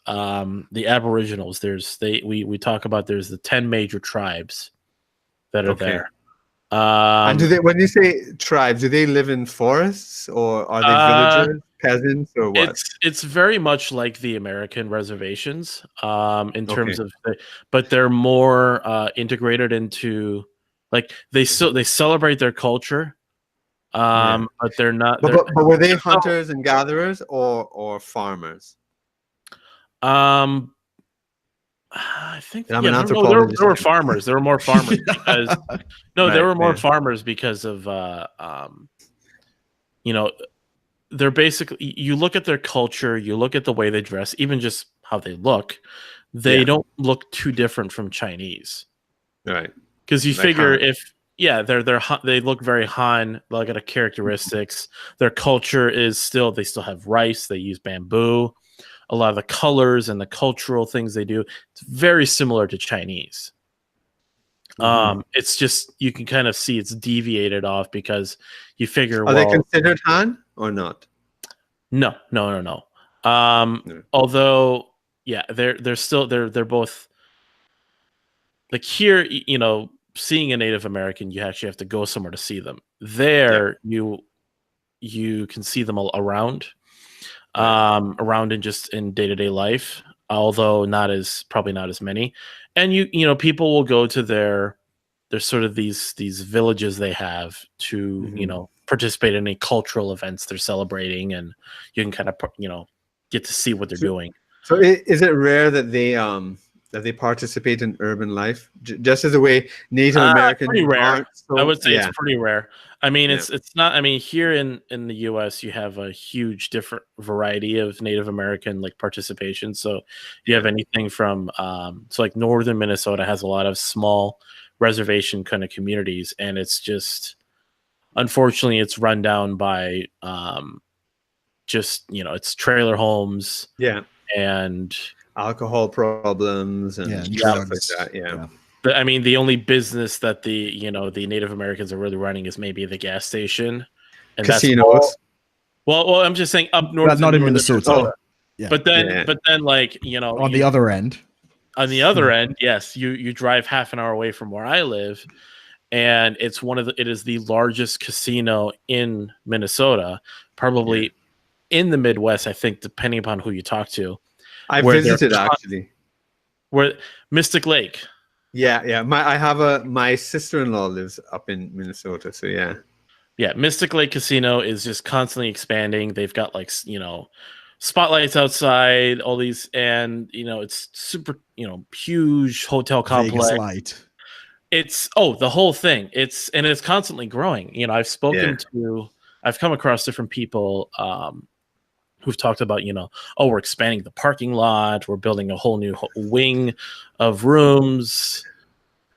the Aboriginals, we talk about there's the 10 major tribes that are there. And when you say tribes, do they live in forests or are they villagers, peasants, or what? It's very much like the American reservations in terms of, but they're more integrated into, like they celebrate their culture, but they're not. But were they hunters and gatherers or farmers? I think there were farmers. There were more farmers because there were more farmers because of they're basically, you look at their culture, you look at the way they dress, even just how they look, they don't look too different from Chinese, right? Because you figure they look very Han. Look at the characteristics. Their culture is they still have rice. They use bamboo. A lot of the colors and the cultural things they do, it's very similar to Chinese. It's just, you can kind of see it's deviated off because you figure, are they considered Han or not? No. Although, they're both, like here, seeing a Native American, you actually have to go somewhere to see them. There, you can see them all around. Around in day-to-day life, although probably not as many. And people will go to their sort of these villages they have to participate in any cultural events they're celebrating, and you can kind of get to see what they're doing. So is it rare that they participate in urban life, just as a way Native Americans? Pretty rare. I would say it's pretty rare. I mean, it's not. I mean, here in the U.S., you have a huge different variety of Native American participation. So you have anything from like northern Minnesota has a lot of small reservation kind of communities, and it's just, unfortunately, it's run down by it's trailer homes. And alcohol problems and stuff like that. I mean, the only business that the Native Americans are really running is maybe the gas station and casinos. Well, I'm just saying up north, not in Minnesota. But then, on the other end. On the other end, yes, you drive half an hour away from where I live, and it is the largest casino in Minnesota, probably in the Midwest, I think, depending upon who you talk to. I visited actually. Where Mystic Lake. Yeah. My sister-in-law lives up in Minnesota, so yeah. Mystic Lake Casino is just constantly expanding. They've got spotlights outside, all these, and it's super, huge hotel complex. Vegas light. It's the whole thing. It's constantly growing. I've come across different people who've talked about, we're expanding the parking lot, we're building a whole new wing of rooms.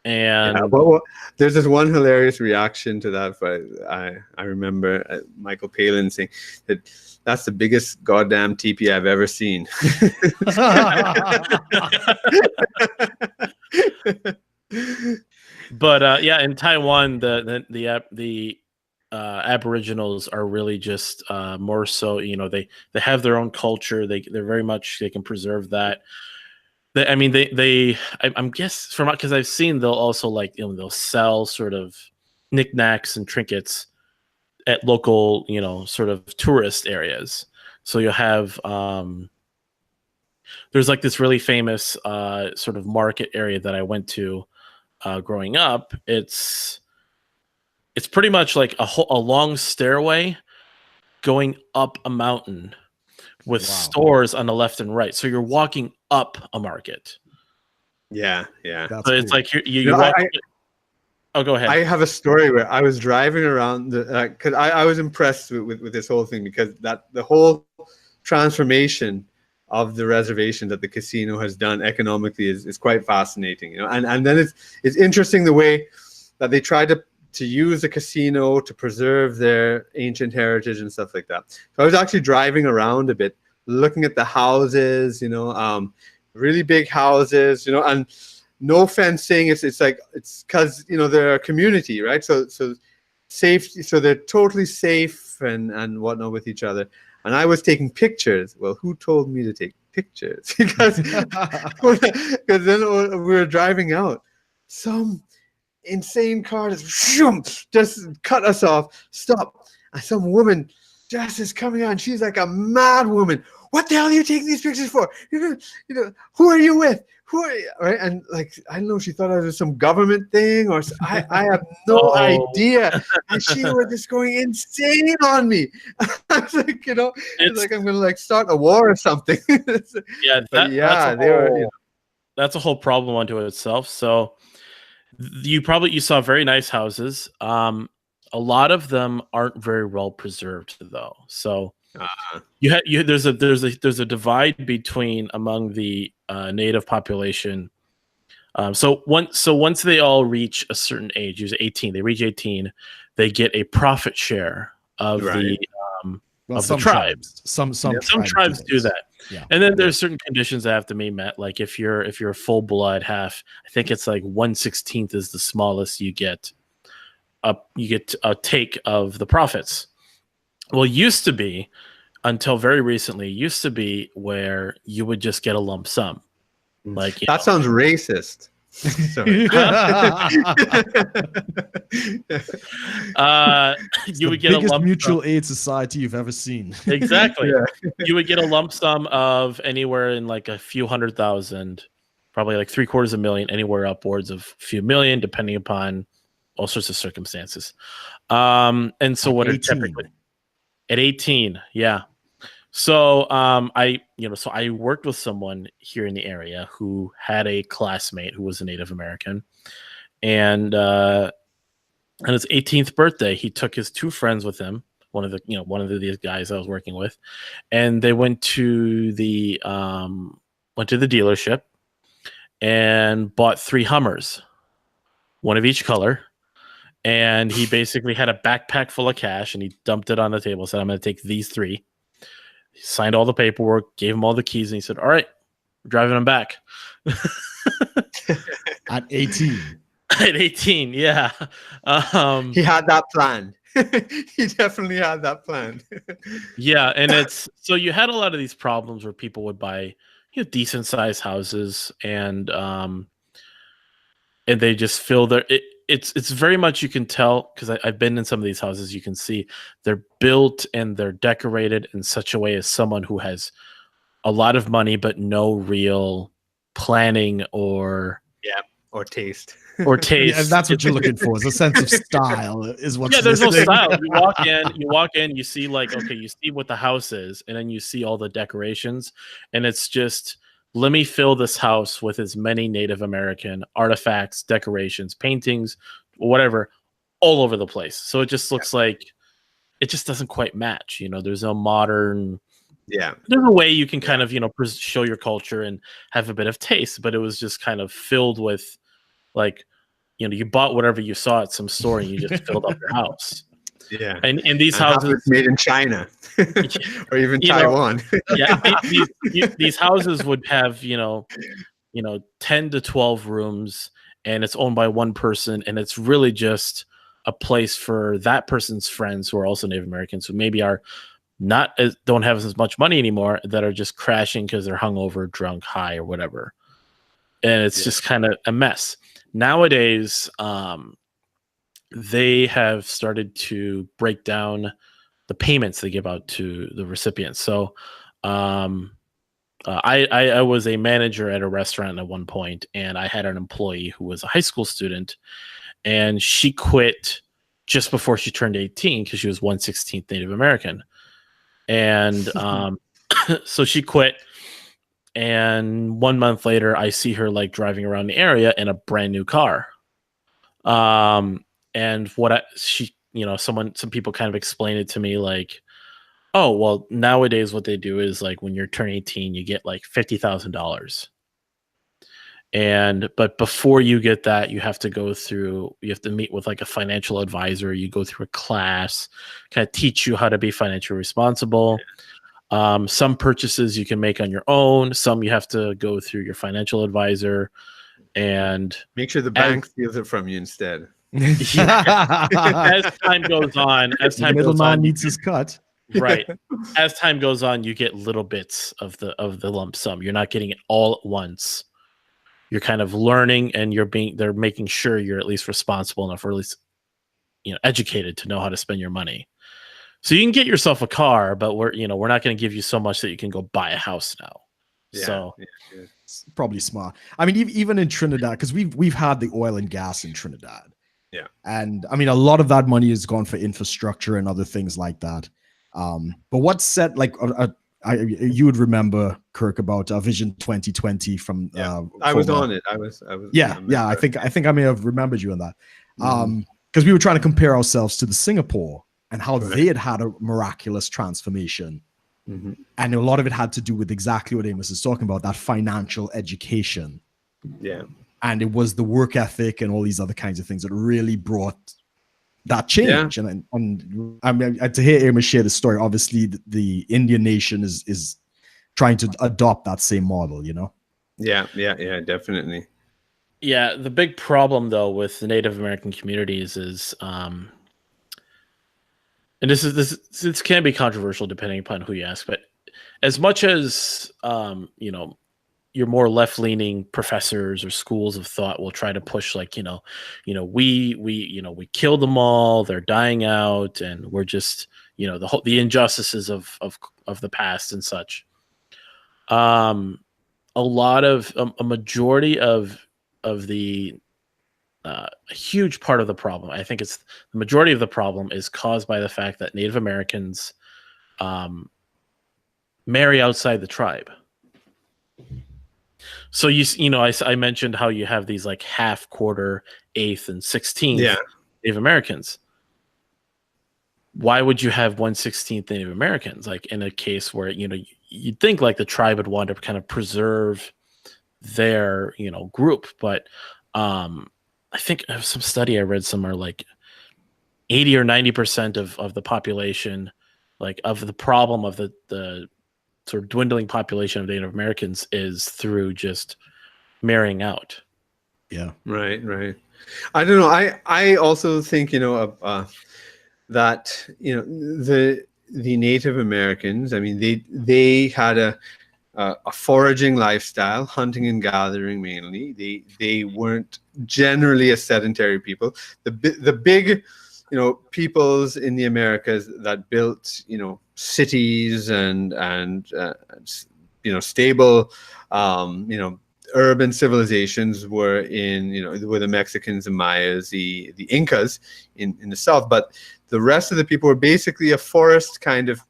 And well, there's this one hilarious reaction to that, but I remember Michael Palin saying that that's the biggest goddamn teepee I've ever seen. But in Taiwan, the Aboriginals are really just more so. They have their own culture. They can preserve that. I'm guess from because I've seen they'll also they'll sell sort of knickknacks and trinkets at local sort of tourist areas. So you'll have there's this really famous sort of market area that I went to growing up. It's pretty much like a long stairway going up a mountain with stores on the left and right. So you're walking up a market. Yeah. So it's like you walk. Go ahead. I have a story where I was driving around because I was impressed with this whole thing, because the whole transformation of the reservation that the casino has done economically is quite fascinating. And then it's interesting the way that they tried to use the casino to preserve their ancient heritage and stuff like that. So I was actually driving around a bit, looking at the houses, really big houses, and no fencing. It's because they're a community, right? So safety, so they're totally safe and whatnot with each other. And I was taking pictures. Well, who told me to take pictures? because then we were driving out, some insane car just cut us off, stop, and some woman just is coming on. She's like a mad woman. What the hell are you taking these pictures for? Who are you with? Who are you? Right? And I don't know, she thought I was some government thing, or I have no idea. And she was just going insane on me. I was like, it's like I'm gonna start a war or something. That's a whole problem unto itself. So you saw very nice houses. A lot of them aren't very well preserved, though. So there's a divide among the native population. So once they all reach a certain age, usually 18, they reach 18, they get a profit share of the tribes. Some tribes do that. Yeah. And then there's certain conditions that have to be met. Like if you're a full blood half, I think it's like 1/16 is the smallest you get. You get a take of the profits. Well, it used to be, until very recently, where you would just get a lump sum. That sounds racist. You would get a lump mutual aid society you've ever seen. Exactly. Yeah. You would get a lump sum of anywhere in a few $100,000, probably $750,000, anywhere upwards of a few million, depending upon all sorts of circumstances. And so what 18. Are typically at 18, yeah. So I worked with someone here in the area who had a classmate who was a Native American, and on his 18th birthday, he took his two friends with him, one of these guys I was working with, and they went to the dealership and bought 3 Hummers, one of each color. And he basically had a backpack full of cash, and he dumped it on the table, said, I'm going to take these 3. He signed all the paperwork, gave him all the keys, and he said, all right, we're driving them back. At 18. At 18, yeah. He had that plan. He definitely had that plan. Yeah, and so you had a lot of these problems where people would buy decent sized houses, and they just fill their it's very much, you can tell, because I've been in some of these houses, you can see they're built and they're decorated in such a way as someone who has a lot of money but no real planning or taste. or taste. Yeah, that's what you're looking for. Is a sense of style is what's There's no missing. style. You walk in, you see like, okay, you see what the house is, and then you see all the decorations, and it's just, let me fill this house with as many Native American artifacts, decorations, paintings, whatever, all over the place. So it just looks like it just doesn't quite match. There's no modern. Yeah. There's a way you can kind of, show your culture and have a bit of taste, but it was just kind of filled with like, you bought whatever you saw at some store and you just filled up your house. Yeah. And these houses made in China or even Taiwan. These houses would have, 10 to 12 rooms, and it's owned by one person, and it's really just a place for that person's friends who are also Native Americans, who maybe don't have as much money anymore, that are just crashing because they're hungover, drunk, high, or whatever. And it's just kind of a mess. Nowadays, they have started to break down the payments they give out to the recipients. So I was a manager at a restaurant at one point, and I had an employee who was a high school student, and she quit just before she turned 18 because she was 1/16 Native American. And so she quit. And 1 month later, I see her like driving around the area in a brand new car. And some people kind of explained it to me like, oh, well, nowadays what they do is like when you're turning 18, you get like $50,000. But before you get that, you have to meet with like a financial advisor. You go through a class, kind of teach you how to be financially responsible. Some purchases you can make on your own. Some you have to go through your financial advisor, and make sure the bank steals it from you instead. As time goes on, middleman needs his cut. Right. As time goes on, you get little bits of the lump sum. You're not getting it all at once. You're kind of learning, and they're making sure you're at least responsible enough, or at least educated to know how to spend your money. So you can get yourself a car, but we're not going to give you so much that you can go buy a house now. It's probably smart. I mean, even in Trinidad, because we've had the oil and gas in Trinidad. Yeah. And I mean, a lot of that money has gone for infrastructure and other things like that. But what's set, like, you would remember, Kirk, about Vision 2020 from. I was on it. I was. Yeah. I think I may have remembered you on that. Because we were trying to compare ourselves to the Singapore and how they had a miraculous transformation. Mm-hmm. And a lot of it had to do with exactly what Amos is talking about, that financial education. Yeah. And it was the work ethic and all these other kinds of things that really brought that change. Yeah. And I mean, to hear Amos share the story, obviously the Indian nation is trying to adopt that same model, Yeah, definitely. Yeah, the big problem though with the Native American communities is, and this can be controversial depending upon who you ask, but as much as your more left-leaning professors or schools of thought will try to push like, we killed them all, they're dying out, and we're just, the injustices of the past and such. A majority of the a huge part of the problem, I think it's the majority of the problem, is caused by the fact that Native Americans marry outside the tribe. So I mentioned how you have these like half, quarter, eighth, and 16th Native Americans. Why would you have 1/16 Native Americans? Like in a case where you'd think like the tribe would want to kind of preserve their group, but I think some study I read somewhere like 80 or 90% of the population, like of the problem of the sort of dwindling population of Native Americans, is through just marrying out. Yeah. Right. I don't know. I also think, that, the Native Americans, I mean, they had a foraging lifestyle, hunting and gathering mainly. They weren't generally a sedentary people. The big, peoples in the Americas that built, cities and stable, urban civilizations were in, were the Mexicans, the Mayas, the Incas in the south, but the rest of the people were basically a forest kind of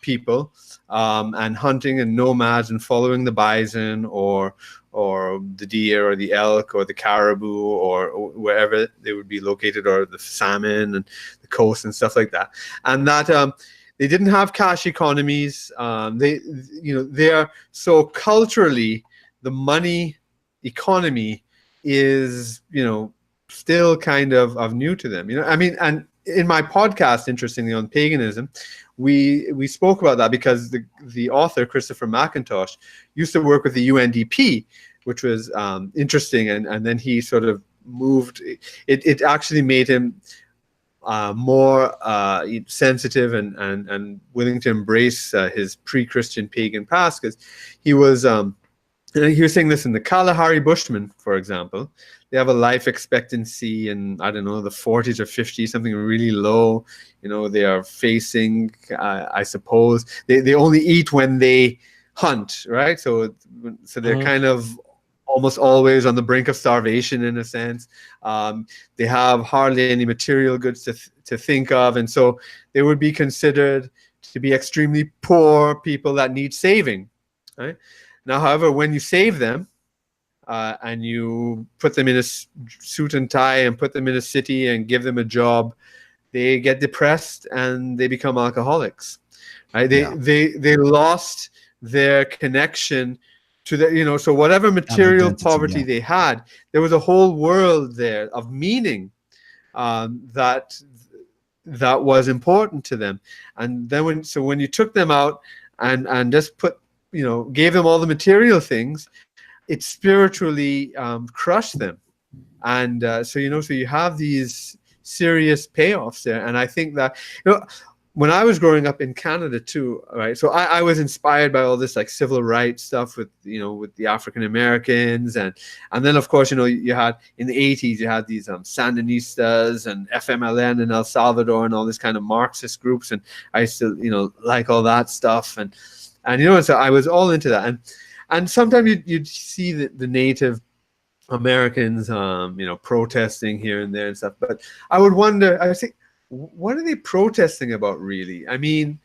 people, and hunting and nomads and following the bison or the deer or the elk or the caribou or wherever they would be located, or the salmon and the coast and stuff like that. And that they didn't have cash economies. They are so culturally, the money economy is, still kind of new to them. And in my podcast, interestingly, on paganism, we spoke about that because the author, Christopher McIntosh, used to work with the UNDP, which was interesting. And then he sort of moved. It actually made him more sensitive and willing to embrace his pre-Christian pagan past, because he was saying this in the Kalahari Bushmen, for example. They have a life expectancy in, I don't know, the 40s or 50s, something really low. They are facing, I suppose, they only eat when they hunt, right? So they're kind of almost always on the brink of starvation, in a sense. They have hardly any material goods to think of, and so they would be considered to be extremely poor people that need saving, right? Now, however, when you save them and you put them in a suit and tie and put them in a city and give them a job, they get depressed and they become alcoholics, right? They lost their connection to the, so whatever material poverty they had, there was a whole world there of meaning that was important to them. And then when you took them out and just gave them all the material things, it spiritually crushed them. And so you have these serious payoffs there. And I think that, when I was growing up in Canada too, right? So I was inspired by all this like civil rights stuff with the African Americans, and then of course you had in the 80s you had these Sandinistas and FMLN in El Salvador and all this kind of Marxist groups, and I used to like all that stuff, and so I was all into that, and sometimes you'd see the Native Americans protesting here and there and stuff, but I would wonder, I think, what are they protesting about, really? I mean,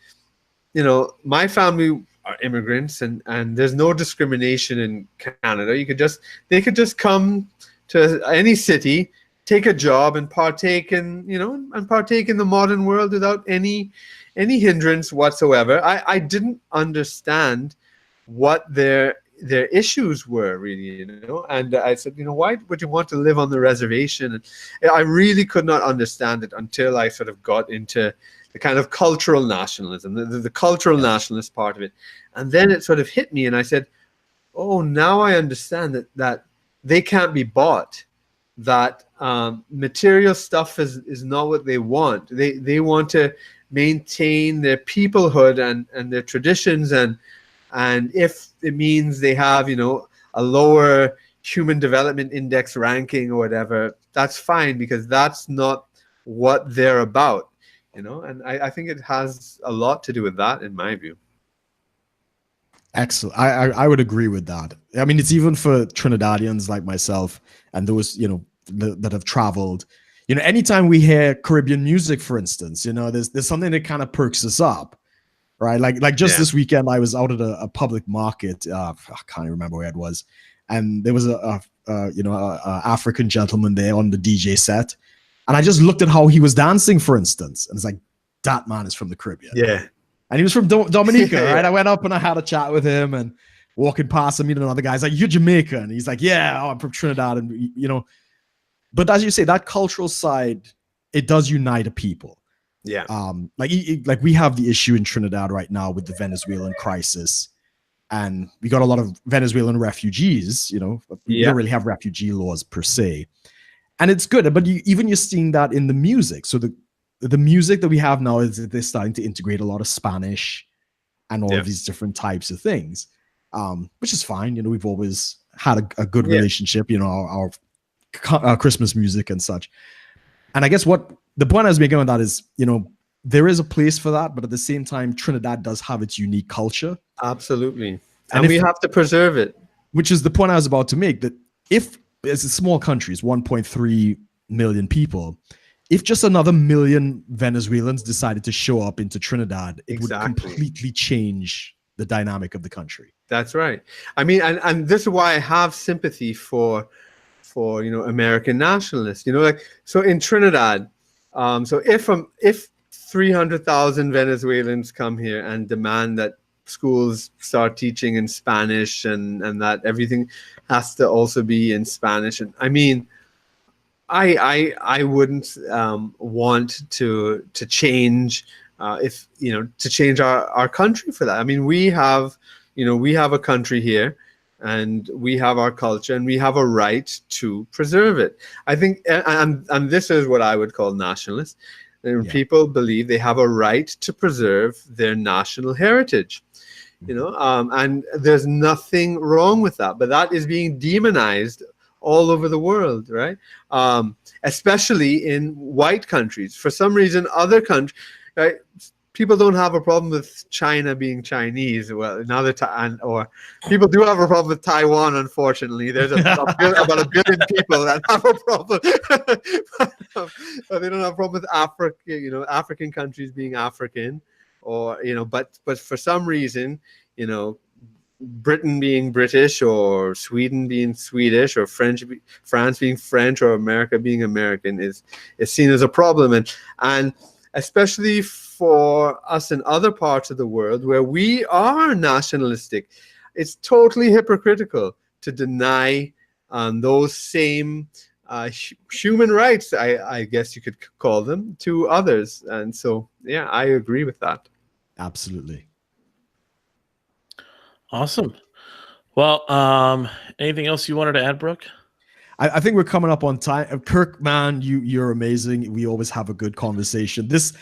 my family are immigrants, and there's no discrimination in Canada. They could just come to any city, take a job, and partake in the modern world without any hindrance whatsoever. I didn't understand what their issues were, really, and I said, why would you want to live on the reservation? And I really could not understand it until I sort of got into the kind of cultural nationalism, the cultural nationalist part of it, and then it sort of hit me, and I said, oh, now I understand that they can't be bought, that material stuff is not what they want. They want to maintain their peoplehood and their traditions, and if it means they have, a lower human development index ranking or whatever, that's fine, because that's not what they're about, and I think it has a lot to do with that, in my view. Excellent. I would agree with that. I mean, it's even for Trinidadians like myself and those, that have traveled. Anytime we hear Caribbean music, for instance, there's something that kind of perks us up. Right, like just this weekend, I was out at a public market. I can't remember where it was, and there was a African gentleman there on the DJ set, and I just looked at how he was dancing, for instance, and it's like, that man is from the Caribbean. Yeah, and he was from Dominica, right? I went up and I had a chat with him, and walking past him, another guy's like, "You're Jamaican," and he's like, "Yeah, I'm from Trinidad," and But as you say, that cultural side, it does unite a people. Yeah. Like we have the issue in Trinidad right now with the Venezuelan crisis, and we got a lot of Venezuelan refugees. We don't really have refugee laws per se, and it's good. But you're seeing that in the music. So the music that we have now is they're starting to integrate a lot of Spanish and all of these different types of things, which is fine. We've always had a good relationship. Our Christmas music and such. And I guess what the point I was making on that is, there is a place for that, but at the same time, Trinidad does have its unique culture. Absolutely. And we have to preserve it. Which is the point I was about to make, that if, as a small country, it's 1.3 million people, if just another million Venezuelans decided to show up into Trinidad, it would completely change the dynamic of the country. That's right. I mean, and this is why I have sympathy for American nationalists. Like, so in Trinidad, so if 300,000 Venezuelans come here and demand that schools start teaching in Spanish and that everything has to also be in Spanish, and I mean, I wouldn't want to change to change our country for that. I mean, we have a country here, and we have our culture, and we have a right to preserve it. I think, and this is what I would call nationalist. People believe they have a right to preserve their national heritage, and there's nothing wrong with that. But that is being demonized all over the world, right? Especially in white countries. For some reason, other countries, right? People don't have a problem with China being Chinese. Well, or people do have a problem with Taiwan. Unfortunately, there's about 1 billion people that have a problem. But they don't have a problem with Africa. African countries being African, or but for some reason, Britain being British, or Sweden being Swedish, or France being French, or America being American is seen as a problem, and especially for us in other parts of the world where we are nationalistic, it's totally hypocritical to deny those same human rights, I guess you could call them, to others. And so, yeah, I agree with that. Absolutely. Awesome. Well, anything else you wanted to add, Brook? I think we're coming up on time. Kirk, man, you're amazing. We always have a good conversation. This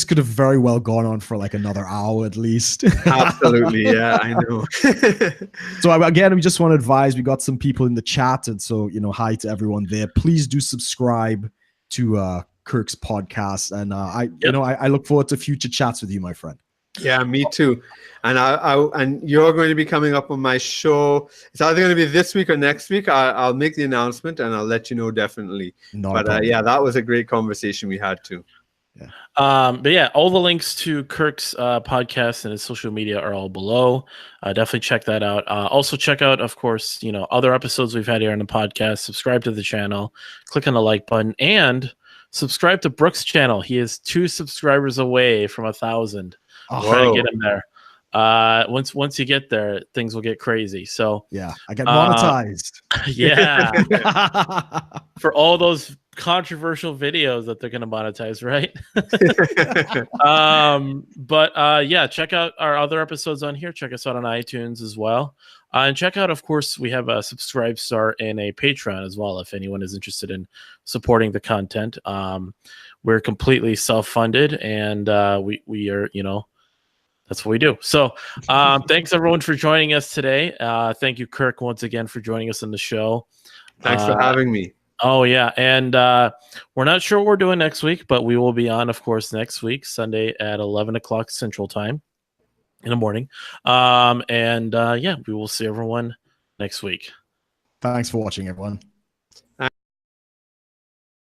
could have very well gone on for like another hour at least. Absolutely, yeah, I know. So again, we just want to advise. We got some people in the chat, and so hi to everyone there. Please do subscribe to Kirk's podcast, and I look forward to future chats with you, my friend. Yeah, me too. And and you're going to be coming up on my show. It's either going to be this week or next week. I'll make the announcement and I'll let you know definitely. But yeah, that was a great conversation we had too. Yeah. But yeah, all the links to Kirk's podcast and his social media are all below. Definitely check that out. Also check out, of course, other episodes we've had here on the podcast. Subscribe to the channel, click on the like button, and subscribe to Brook's channel. He is 2 subscribers away from 1,000. Trying to get him there. Once you get there, things will get crazy. So yeah, I get monetized. Yeah. For all those controversial videos that they're going to monetize, right? But yeah, check out our other episodes on here. Check us out on iTunes as well. And check out, of course, we have a Subscribe Star and a Patreon as well, if anyone is interested in supporting the content. We're completely self-funded, and we are, that's what we do. So thanks, everyone, for joining us today. Thank you, Kirk, once again, for joining us on the show. Thanks for having me. Oh, yeah. And we're not sure what we're doing next week, but we will be on, of course, next week, Sunday at 11 o'clock Central Time in the morning. Yeah, we will see everyone next week. Thanks for watching, everyone.